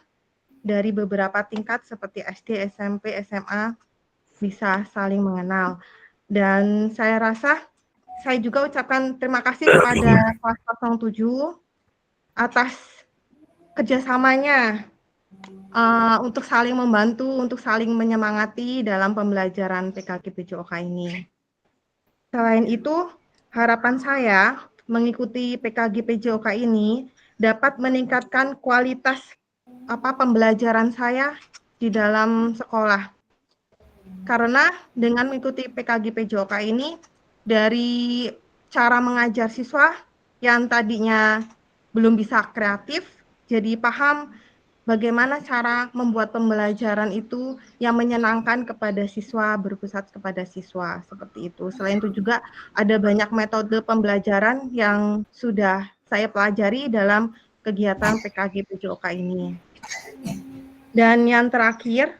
dari beberapa tingkat seperti SD, SMP, SMA bisa saling mengenal. Dan saya rasa saya juga ucapkan terima kasih kepada kelas 07 atas kerjasamanya untuk saling membantu, untuk saling menyemangati dalam pembelajaran PKG PJOK ini. Selain itu, harapan saya mengikuti PKG PJOK ini dapat meningkatkan kualitas pembelajaran saya di dalam sekolah. Karena dengan mengikuti PKG PJOK ini, dari cara mengajar siswa yang tadinya belum bisa kreatif, jadi paham bagaimana cara membuat pembelajaran itu yang menyenangkan kepada siswa, berpusat kepada siswa, seperti itu. Selain itu juga ada banyak metode pembelajaran yang sudah saya pelajari dalam kegiatan PKG PJOK ini. Dan yang terakhir,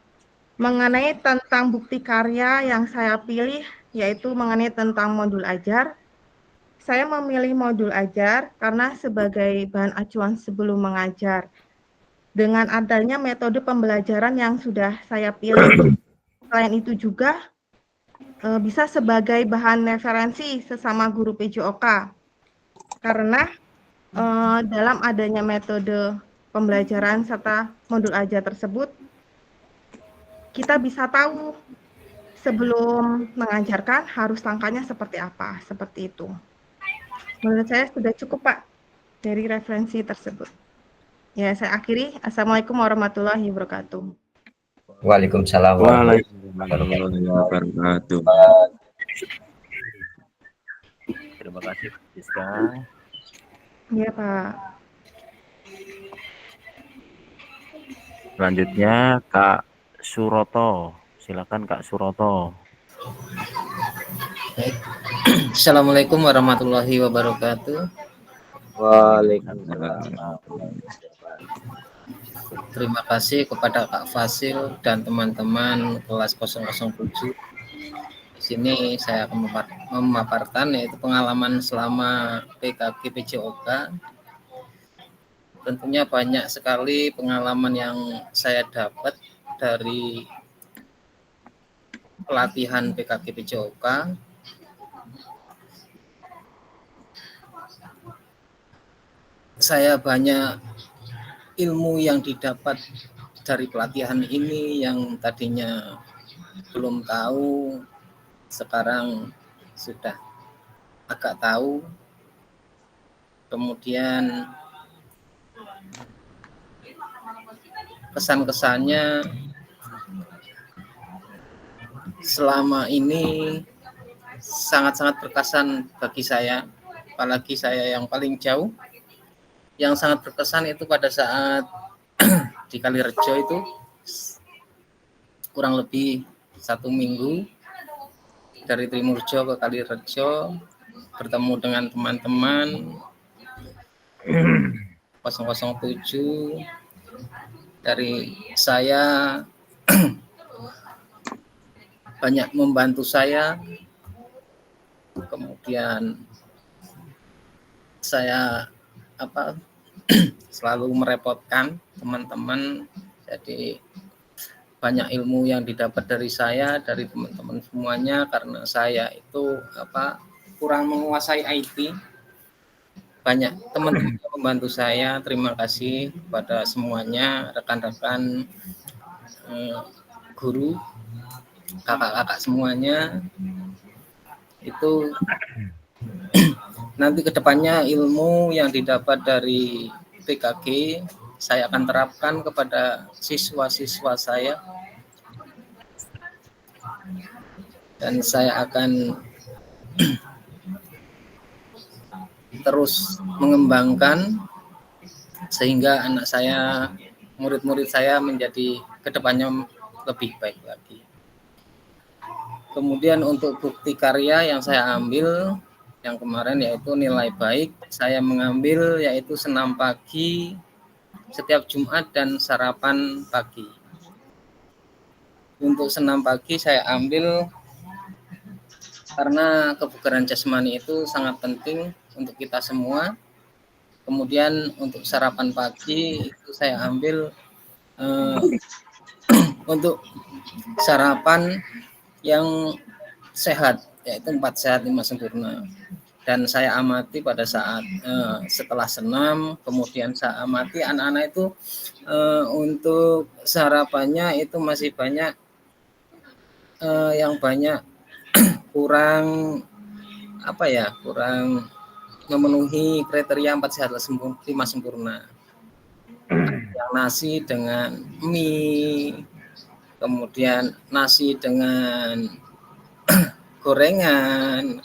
mengenai tentang bukti karya yang saya pilih, yaitu mengenai tentang modul ajar. Saya memilih modul ajar karena sebagai bahan acuan sebelum mengajar. dengan adanya metode pembelajaran yang sudah saya pilih. Selain itu juga bisa sebagai bahan referensi sesama guru PJOK, karena dalam adanya metode pembelajaran serta modul ajar tersebut, kita bisa tahu sebelum mengajarkan harus langkahnya seperti apa, seperti itu. Menurut saya sudah cukup, Pak, dari referensi tersebut. Ya, saya akhiri. Assalamualaikum warahmatullahi wabarakatuh. Waalaikumsalam Warahmatullahi wabarakatuh. Terima kasih, Siska. Iya, Pak. Selanjutnya Kak Suroto. Silakan Kak Suroto. Baik. Assalamualaikum warahmatullahi wabarakatuh. Waalaikumsalam. Terima kasih kepada Kak Fasil dan teman-teman kelas 007. Di sini saya akan memaparkan yaitu pengalaman selama PKG PJOK. Tentunya banyak sekali pengalaman yang saya dapat dari pelatihan PKG PJOK. Saya banyak ilmu yang didapat dari pelatihan ini yang tadinya belum tahu, sekarang sudah agak tahu. Kemudian kesan-kesannya selama ini sangat-sangat berkesan bagi saya, apalagi saya yang paling jauh. Yang sangat berkesan itu pada saat di Kalirejo itu kurang lebih 1 minggu dari Trimurjo ke Kalirejo, bertemu dengan teman-teman 007. Dari saya banyak membantu saya, kemudian saya selalu merepotkan teman-teman. Jadi banyak ilmu yang didapat dari saya, dari teman-teman semuanya, karena saya itu kurang menguasai IT. Banyak teman-teman yang membantu saya. Terima kasih kepada semuanya, rekan-rekan guru, kakak-kakak semuanya. Itu nanti kedepannya ilmu yang didapat dari PKG saya akan terapkan kepada siswa-siswa saya, dan saya akan terus mengembangkan sehingga anak saya, murid-murid saya menjadi kedepannya lebih baik lagi. Kemudian untuk bukti karya yang saya ambil yang kemarin yaitu nilai baik, saya mengambil yaitu senam pagi setiap Jumat dan sarapan pagi. Untuk senam pagi saya ambil karena kebugaran jasmani itu sangat penting untuk kita semua. Kemudian untuk sarapan pagi itu saya ambil untuk sarapan yang sehat, yaitu 4 sehat 5 sempurna. Dan saya amati pada saat setelah senam, kemudian saya amati anak-anak itu untuk sarapannya itu masih banyak yang banyak kurang kurang memenuhi kriteria 4 sehat 5 sempurna. Yang nasi dengan mie, kemudian nasi dengan gorengan.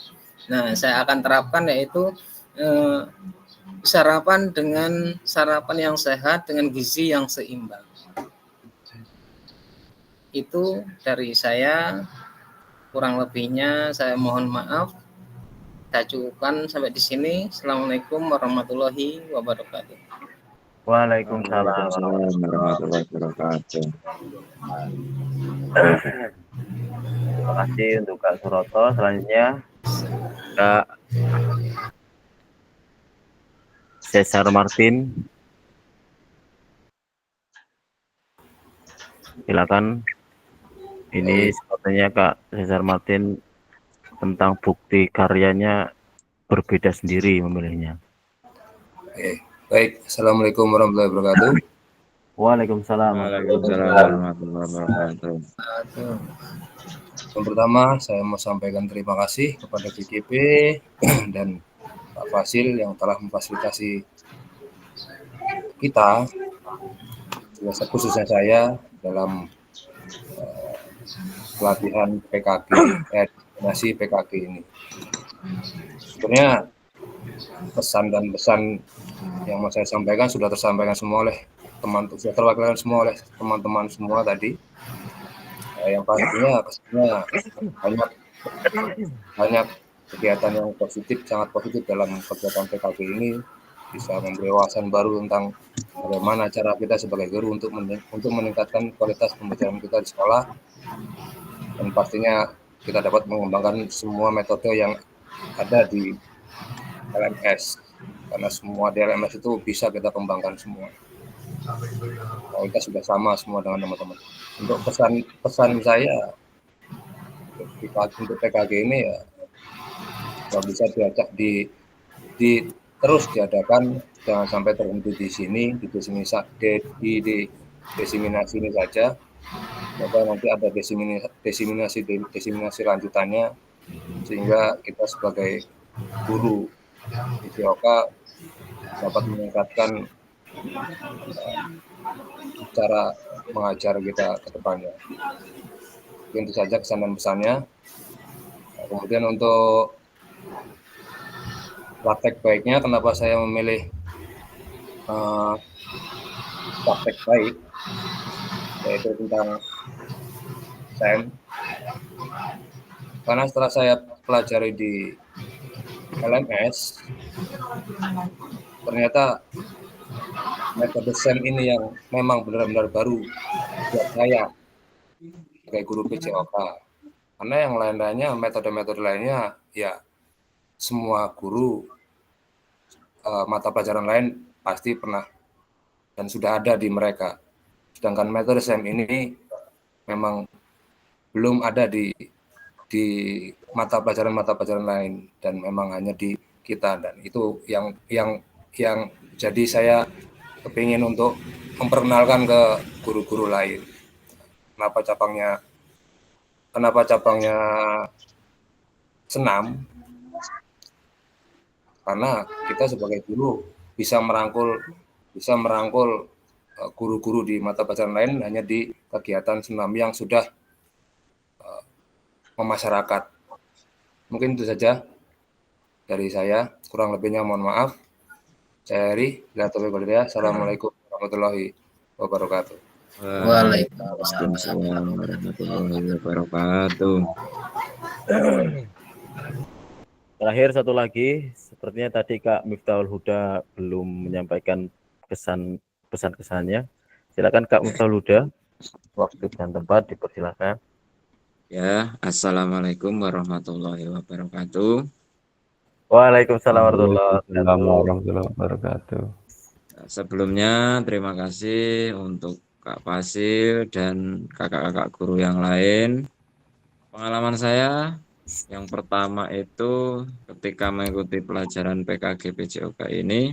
Nah, saya akan terapkan yaitu sarapan yang sehat dengan gizi yang seimbang. Itu dari saya, kurang lebihnya saya mohon maaf. Saya cukupkan sampai di sini. Assalamualaikum warahmatullahi wabarakatuh. Waalaikumsalam warahmatullahi wabarakatuh. Terima kasih untuk Kak Suroto. Selanjutnya Kak Cesar Martin. Silakan. Ini sepertinya Kak Cesar Martin tentang bukti karyanya berbeda sendiri memilihnya. Oke, baik. Assalamualaikum warahmatullahi wabarakatuh. Waalaikumsalam. Waalaikumsalam warahmatullahi wabarakatuh. Yang pertama, saya mau sampaikan terima kasih kepada BGP dan Pak Fasil yang telah memfasilitasi kita, khususnya saya, dalam pelatihan PKG, destinasi PKG ini. Sebenarnya pesan dan pesan yang mau saya sampaikan sudah tersampaikan semua oleh sudah terwakilkan semua oleh teman-teman semua tadi. Yang pastinya pesannya banyak kegiatan yang positif, sangat positif dalam kegiatan PKG ini, bisa memberi wawasan baru tentang bagaimana cara kita sebagai guru untuk meningkatkan kualitas pembelajaran kita di sekolah, dan pastinya kita dapat mengembangkan semua metode yang ada di LMS, karena semua di LMS itu bisa kita kembangkan semua. Kita sudah sama semua dengan teman-teman. Untuk pesan saya untuk PKG ini ya, kalau bisa diajak terus diadakan, jangan sampai terhenti di sini, di diseminasi ini saja. Semoga nanti ada diseminasi lanjutannya, sehingga kita sebagai guru PJOK dapat meningkatkan cara mengajar kita ke depannya. Mungkin itu saja kesan dan pesannya. Kemudian untuk praktek baiknya, kenapa saya memilih praktek baik, yaitu tentang SEM, karena setelah saya pelajari di LMS, ternyata metode SEM ini yang memang benar-benar baru buat saya sebagai guru PJOK. Karena yang lain-lainnya, metode-metode lainnya, ya semua guru mata pelajaran lain pasti pernah dan sudah ada di mereka. Sedangkan metode SEM ini memang belum ada di mata pelajaran lain, dan memang hanya di kita, dan itu yang jadi saya kepingin untuk memperkenalkan ke guru-guru lain. Kenapa cabangnya senam? Karena kita sebagai guru bisa merangkul guru-guru di mata pelajaran lain hanya di kegiatan senam yang sudah memasyarakat. Mungkin itu saja dari saya, kurang lebihnya mohon maaf. Saya Heri, Assalamualaikum warahmatullahi wabarakatuh. Waalaikumsalam warahmatullahi wabarakatuh. Terakhir satu lagi, sepertinya tadi Kak Miftahul Huda belum menyampaikan pesan-kesannya. Silakan Kak Miftahul Huda, waktu dan tempat dipersilakan. Ya, assalamualaikum warahmatullahi wabarakatuh. Waalaikumsalam warahmatullahi wabarakatuh. Sebelumnya terima kasih untuk Kak Fasil dan kakak-kakak guru yang lain. Pengalaman saya yang pertama itu ketika mengikuti pelajaran PKG PJOK ini,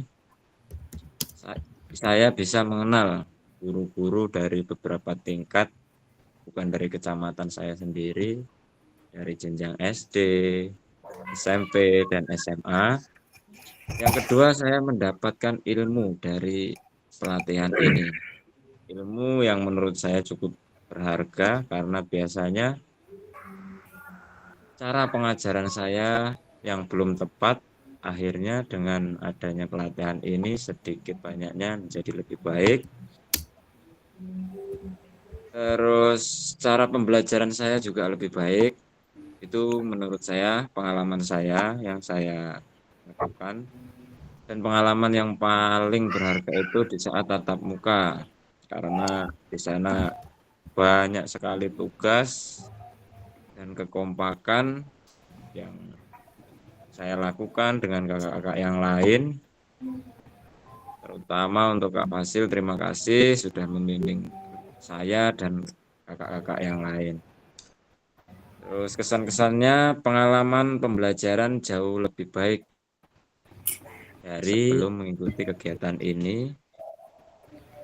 saya bisa mengenal guru-guru dari beberapa tingkat, bukan dari kecamatan saya sendiri, dari jenjang SD, SMP, dan SMA. Yang kedua, saya mendapatkan ilmu dari pelatihan ini. Ilmu yang menurut saya cukup berharga, karena biasanya cara pengajaran saya yang belum tepat, akhirnya dengan adanya pelatihan ini sedikit banyaknya menjadi lebih baik. Terus cara pembelajaran saya juga lebih baik. Itu menurut saya, pengalaman saya yang saya lakukan. Dan pengalaman yang paling berharga itu di saat tatap muka, karena di sana banyak sekali tugas dan kekompakan yang saya lakukan dengan kakak-kakak yang lain. Terutama untuk Kak Fasil, terima kasih sudah membimbing saya dan kakak-kakak yang lain. Terus kesan-kesannya pengalaman pembelajaran jauh lebih baik dari sebelum mengikuti kegiatan ini,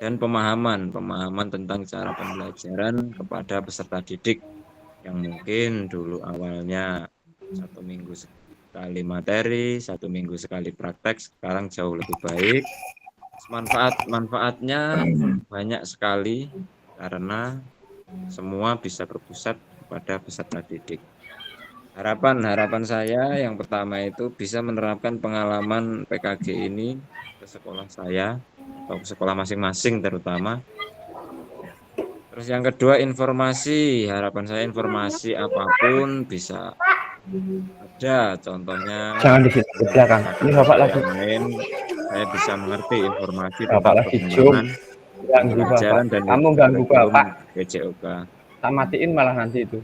dan pemahaman tentang cara pembelajaran kepada peserta didik yang mungkin dulu awalnya 1 minggu sekali materi, 1 minggu sekali praktek, sekarang jauh lebih baik. Manfaatnya banyak sekali karena semua bisa berpusat pada peserta didik. Harapan saya yang pertama itu bisa menerapkan pengalaman PKG ini ke sekolah saya atau ke sekolah masing-masing terutama. Terus yang kedua harapan saya informasi apapun bisa ada, contohnya Jangan di situ, di belakang. Ini Bapak lagi. yang lain saya bisa mengerti informasi Bapak tentang lagi zoom. perkembangan Ganggu pembelajaran Bapak. dan Kamu ganggu kurikulum Bapak. PJOK. Tak matiin malah nanti itu.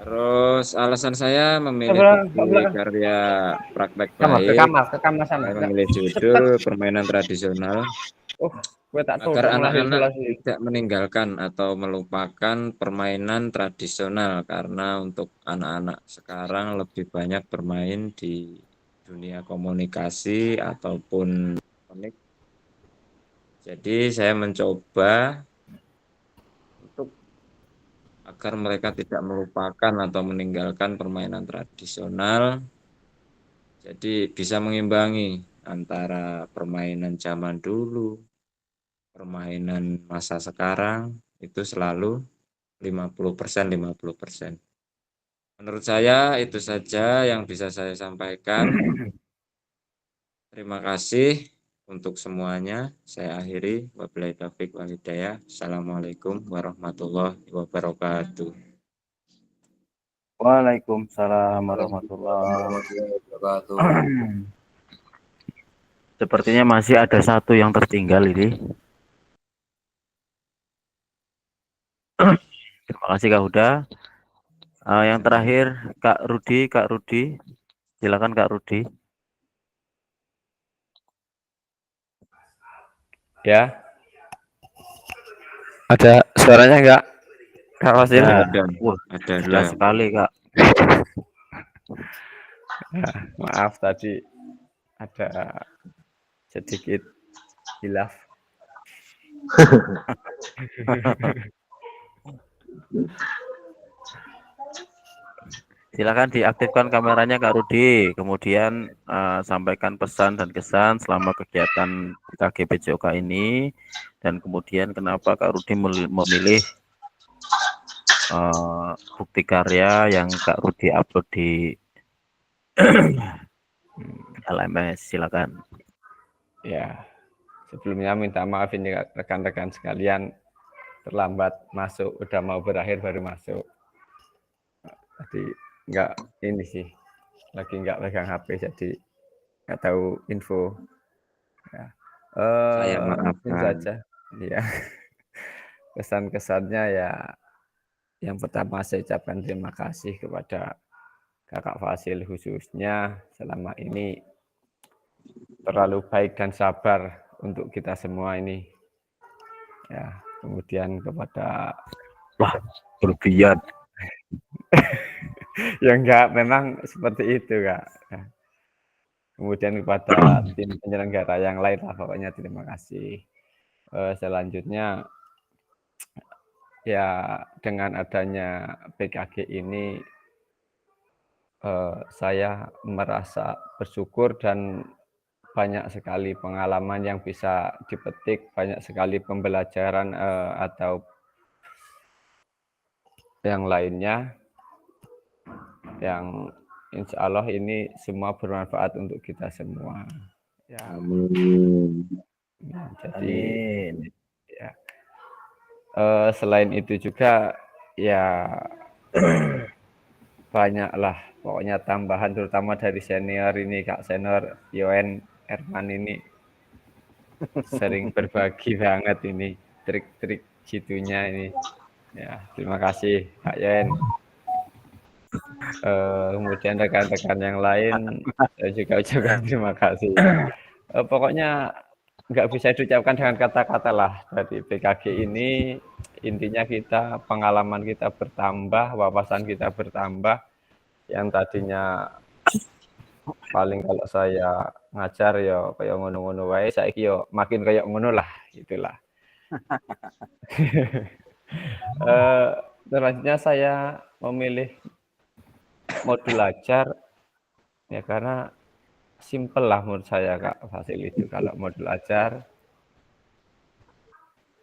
Terus alasan saya memilih karya praktek Ke baik, kamar sana. saya memilih judul permainan tradisional Oh, gue tak tahu. agar anak-anak tidak meninggalkan atau melupakan permainan tradisional, karena untuk anak-anak sekarang lebih banyak bermain di dunia komunikasi ataupun elektronik. Jadi saya mencoba agar mereka tidak melupakan atau meninggalkan permainan tradisional. Jadi bisa mengimbangi antara permainan zaman dulu, permainan masa sekarang, itu selalu 50%. Menurut saya itu saja yang bisa saya sampaikan. Terima kasih untuk semuanya. Saya akhiri. Wabillahi taufiq wal hidayah. Assalamualaikum warahmatullahi wabarakatuh. Waalaikumsalam warahmatullahi wabarakatuh. Sepertinya masih ada satu yang tertinggal ini. Terima kasih Kak Huda. Yang terakhir Kak Rudi, silakan Kak Rudi. Ya. Ada suaranya enggak? Kak Wasil? Ya, ada. Jelas sekali Kak. Ya, maaf tadi ada sedikit hilaf. Silakan diaktifkan kameranya Kak Rudi, kemudian sampaikan pesan dan kesan selama kegiatan PKG PJOK ini, dan kemudian kenapa Kak Rudi memilih bukti karya yang Kak Rudi upload di LMS. Silakan. Ya, sebelumnya minta maaf ini rekan-rekan sekalian, terlambat masuk, udah mau berakhir baru masuk. Tadi enggak ini sih, lagi enggak pegang HP jadi enggak tahu info. Ya. Saya maafkan. Itu saja. Ya. Kesan-kesannya ya, yang pertama saya ucapkan terima kasih kepada Kakak Fasil khususnya, selama ini terlalu baik dan sabar untuk kita semua ini. Ya, kemudian kepada berlebihan. Ya enggak, memang seperti itu Kak. Ya. Kemudian kepada tim penyelenggara yang lain lah, pokoknya terima kasih. Selanjutnya ya, dengan adanya PKG ini saya merasa bersyukur dan banyak sekali pengalaman yang bisa dipetik, banyak sekali pembelajaran atau yang lainnya yang insya Allah ini semua bermanfaat untuk kita semua. Ya. Amin. Ya, jadi ya, selain itu juga ya banyaklah pokoknya tambahan, terutama dari senior ini, Kak Senior Yoen Herman ini sering berbagi banget ini trik-trik gitunya ini. Ya, terima kasih Kak Yoen. Kemudian rekan-rekan yang lain saya juga ucapkan terima kasih. Pokoknya nggak bisa diucapkan dengan kata-kata lah. Dari PKG ini intinya kita, pengalaman kita bertambah, wawasan kita bertambah. Yang tadinya paling kalau saya ngajar ya kayak ngono-ngono wae, saiki yo makin kayak ngono lah, itulah. Selanjutnya saya memilih modul ajar ya karena simple lah menurut saya Kak Fasil itu. Kalau modul ajar,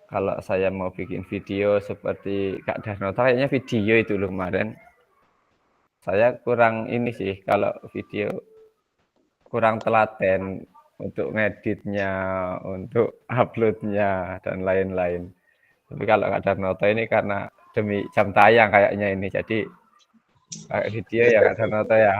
kalau saya mau bikin video seperti Kak Darnota, kayaknya video itu loh kemarin. Saya kurang ini sih, kalau video kurang telaten untuk ngeditnya, untuk uploadnya, dan lain-lain. Tapi kalau Kak Darnota ini karena demi jam tayang kayaknya ini, jadi pakai video ya Kak Darnota ya.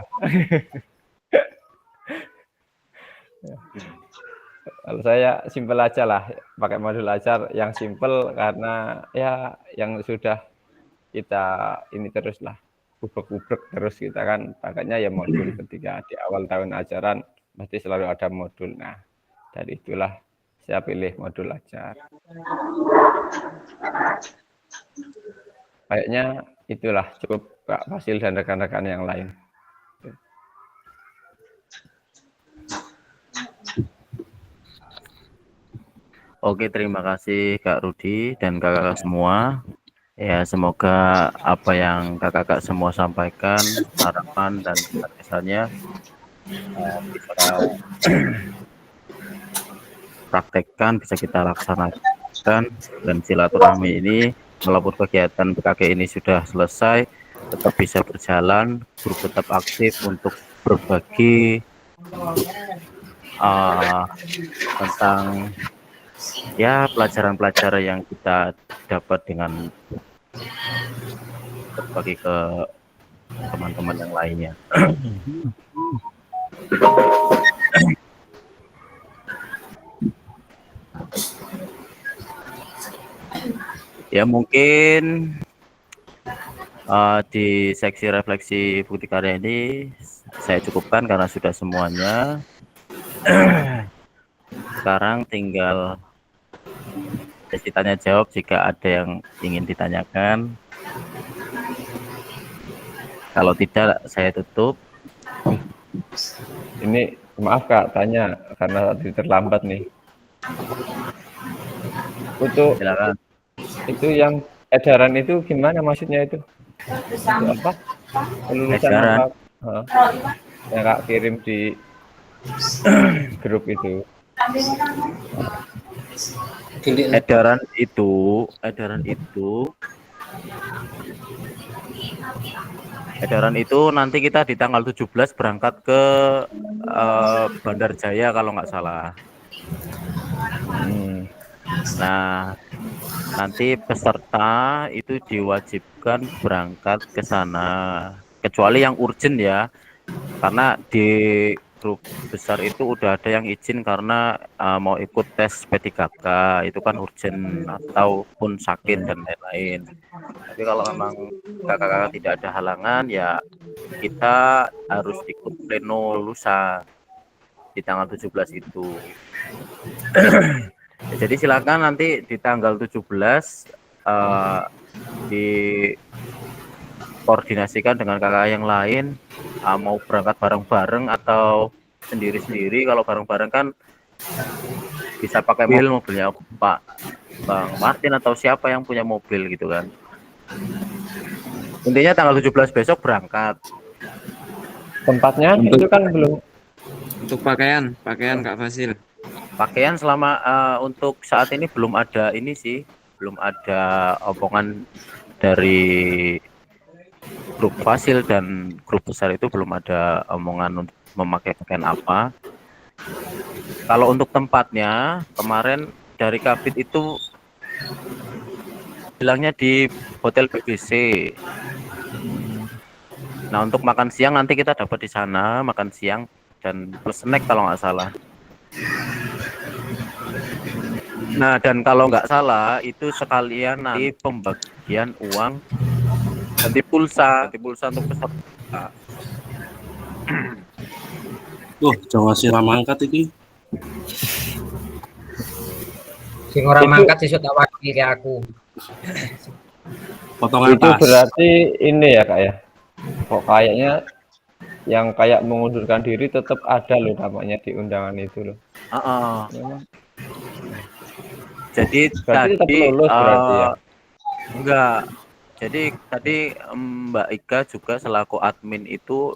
Kalau saya simpel aja lah, pakai modul ajar yang simpel karena ya yang sudah kita ini terus lah, ubrek-ubrek terus kita kan pakainya ya modul ketika di awal tahun ajaran pasti selalu ada modul. Nah, dari itulah saya pilih modul ajar. Kayaknya itulah cukup Kak Fasil dan rekan-rekan yang lain. Oke, terima kasih Kak Rudi dan kakak-kakak semua. Ya, semoga apa yang kakak-kakak semua sampaikan, harapan dan kesannya bisa praktekkan, bisa kita laksanakan, dan silaturahmi ini walaupun kegiatan PKG ini sudah selesai tetap bisa berjalan, grup tetap aktif untuk berbagi tentang ya pelajaran-pelajaran yang kita dapat dengan berbagi ke teman-teman yang lainnya. Ya mungkin di seksi refleksi bukti karya ini saya cukupkan karena sudah semuanya. Sekarang tinggal sesi tanya jawab jika ada yang ingin ditanyakan. Kalau tidak, saya tutup. Ini maaf Kak, tanya karena tadi terlambat nih. Untuk silakan. Itu yang edaran itu gimana maksudnya itu? Itu apa? Kelulusan Edaran. apa? Yang Kak kirim di grup itu. Edaran itu nanti kita di tanggal 17 berangkat ke Bandar Jaya kalau nggak salah. Nah, nanti peserta itu diwajibkan berangkat ke sana, kecuali yang urgent ya, karena di grup besar itu udah ada yang izin karena mau ikut tes P3K, itu kan urgent ataupun sakit dan lain-lain. Tapi kalau memang kakak-kakak tidak ada halangan ya kita harus ikut pleno lusa di tanggal 17 itu. Jadi silakan nanti di tanggal 17 dikoordinasikan dengan kakak yang lain, mau berangkat bareng-bareng atau sendiri-sendiri. Kalau bareng-bareng kan bisa pakai mobilnya Pak Bang Martin atau siapa yang punya mobil gitu kan. Intinya tanggal 17 besok berangkat. Tempatnya itu kan belum. Untuk pakaian Kak Fasil. Pakaian selama untuk saat ini belum ada ini sih, belum ada omongan dari grup Fasil dan grup besar itu belum ada omongan untuk memakai pakaian apa. Kalau untuk tempatnya kemarin dari Kabit itu bilangnya di Hotel BBC. Nah untuk makan siang nanti kita dapat di sana, makan siang dan plus snack kalau nggak salah. Nah dan kalau nggak salah itu sekalian nanti pembagian uang ganti pulsa untuk peserta. Jangan siram angkat ini. Sing ora Itu- mangkat sesuk tak wakili ke aku. Potongan Itu tas. berarti ini ya Kak ya. Kok kayaknya yang kayak mengundurkan diri tetap ada loh namanya di undangan itu loh. Heeh. Jadi Berarti tetap tadi lulus berarti ya. enggak. Jadi tadi Mbak Ika juga selaku admin itu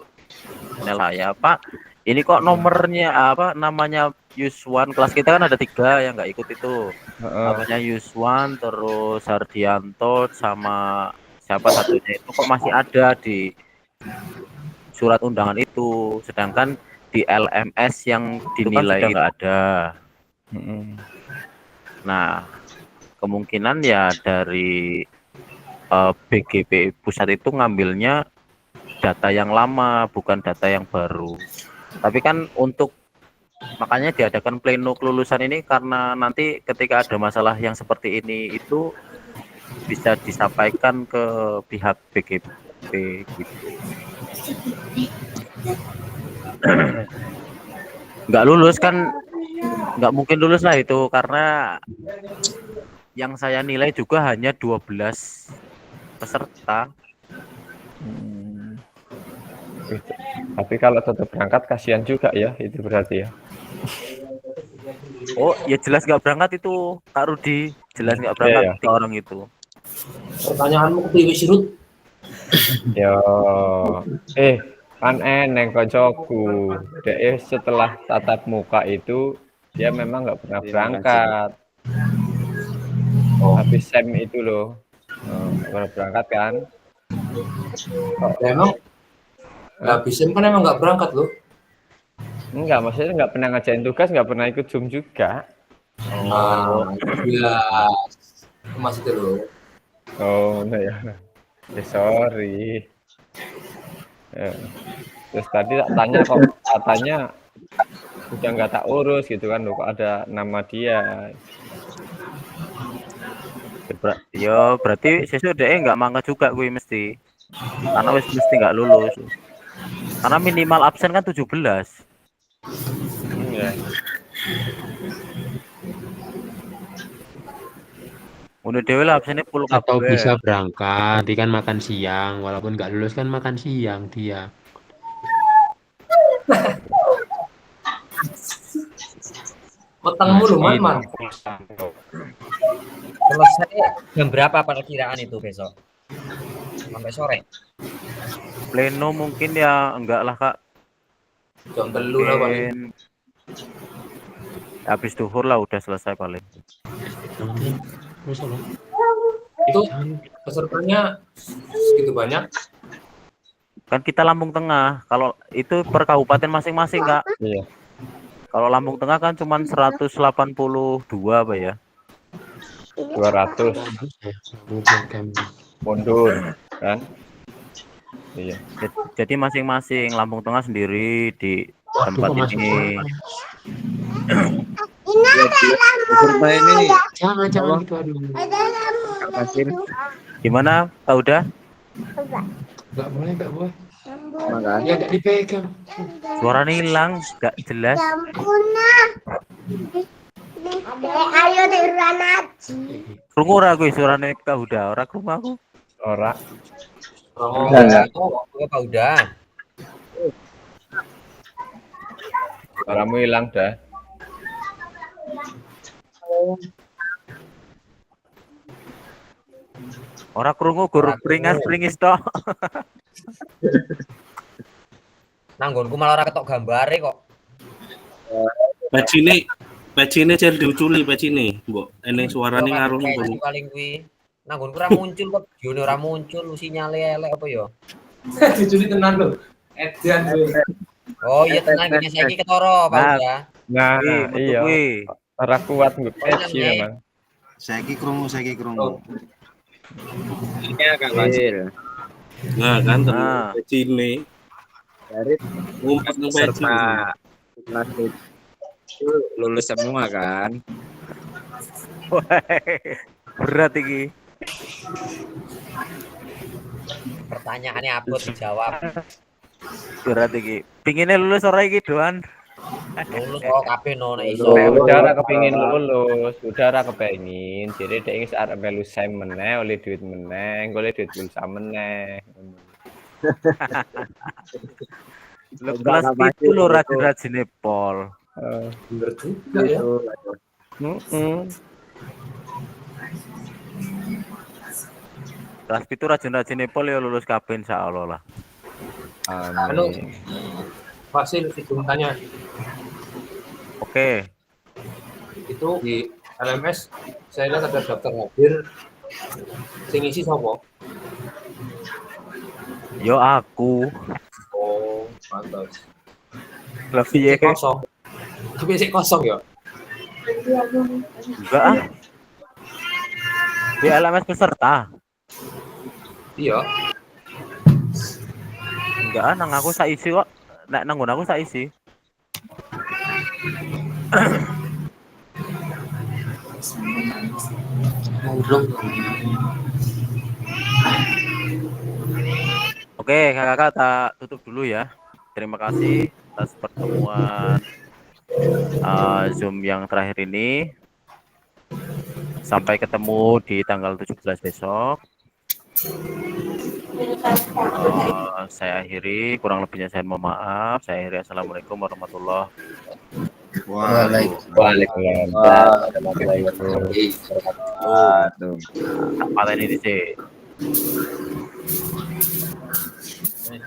nel saya, Pak. Ini kok nomornya apa namanya Yuswan kelas kita kan ada 3 yang nggak ikut itu. Heeh. Namanya Yuswan, terus Hardianto sama siapa satunya itu kok masih ada di surat undangan itu, sedangkan di LMS yang dinilai sudah nggak ada. Mm-mm. Nah, kemungkinan ya dari BGP pusat itu ngambilnya data yang lama, bukan data yang baru. Tapi kan untuk makanya diadakan pleno kelulusan ini karena nanti ketika ada masalah yang seperti ini itu bisa disampaikan ke pihak BGP gitu. Nggak lulus kan nggak mungkin lulus lah itu karena yang saya nilai juga hanya 12 peserta. Tapi kalau tetap berangkat kasihan juga ya itu berarti ya. Oh ya jelas nggak berangkat itu Kak Rudi, jelas nggak berangkat Iya, 3 orang itu. Pertanyaanmu kepiye Sirut? Yo, kan eneng koncoku. Dia setelah tatap muka itu dia memang nggak pernah berangkat. Habis SEM itu loh, nggak pernah berangkat kan? Emang habis SEM kan emang nggak berangkat loh. Enggak, maksudnya nggak pernah ngerjain tugas, nggak pernah ikut Zoom juga. Ya, masih itu loh. Oh, nah ya. Sorry. Ya. Terus tadi tak tanya kok katanya udah nggak tak urus gitu kan, loh kok ada nama dia. Yo berarti sesuk DE nggak mangkat juga gue mesti. Karena wis mesti nggak lulus. Karena minimal absen kan 17. Iya. Udah dewe lah absennya full Atau kabeh. bisa berangkat, nanti kan makan siang, walaupun nggak lulus kan makan siang dia. Wetengmu lu man. Selesai jam berapa perkiraan itu besok? Sampai sore. Pleno mungkin ya enggak lah Kak. Jam 3 lah paling. Habis duhur lah udah selesai paling. Itu pesertanya segitu banyak. Kan kita Lampung Tengah. Kalau itu per kabupaten masing-masing Kak. Iya. Kalau Lampung Tengah kan cuma 182 apa ya? 200 mundur kan? Iya. Jadi masing-masing Lampung Tengah sendiri di tempat ini. Peserta ini Jangan gitu aduh. Gimana? Kak udah? Enggak boleh. Makanya Ya enggak dipegang. Suaranya hilang, enggak jelas. Ayo tiruan aja. Krungu ora gue suarane Kak udah, ora krungu aku. Ora. Enggak. Oh, Pak udah. Suaramu hilang dah. Ora krungu gur pringas-pringis tok. Nanggonku malah ora ketok gambare kok. Pecine cel diuculi pecine, Mbok. Eneng suarane ngaruh Peci paling kuwi. Nanggonku ora muncul kok, videone ora muncul, sinyale elek apa ya? Dicuri tenan lho. Edan lho. Oh iya tenang gini saiki ketara Pak udah. Nah, iya. Ora kuat ngut peci memang. Saiki krungu. ini agak kecil. Nah, kan pecine. Dari Ngumpet nang peci. peserta kelas itu lulus semua kan? Berat iki. Pertanyaannya abot dijawab. Berat iki. Pinginnya lulus ora iki, Doan? Lulus kok kabeh no nek iso. Nek udara kepingin lulus, udara kepengin, jadi dia ingin arep melu sem meneh, oleh duit meneh, oleh duit pulsa meneh. Lu kelas itu lo rajin-rajin Pol. Bener juga ya. Kelas itu rajin-rajin Pol ya lulus kabeh insyaallah lah. Anu, Fasil izin tanya. Oke. Itu di LMS saya lihat ada daftar hadir. Sing isi sapa? Yo aku. Oh, pantas. Lebih kosong. Tapi sik kosong ya. Enggak ah. Di LMS peserta. Iya. Enggak, nang aku saisi kok. Nek nang aku saisi. Oke, kakak-kakak tak tutup dulu ya. Terima kasih atas pertemuan Zoom yang terakhir ini. Sampai ketemu di tanggal 17 besok. Saya akhiri, kurang lebihnya saya mohon maaf. Saya akhiri, assalamualaikum warahmatullahi wabarakatuh. Waalaikumsalam. Apa tadi sih?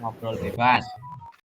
Ngobrol bebas.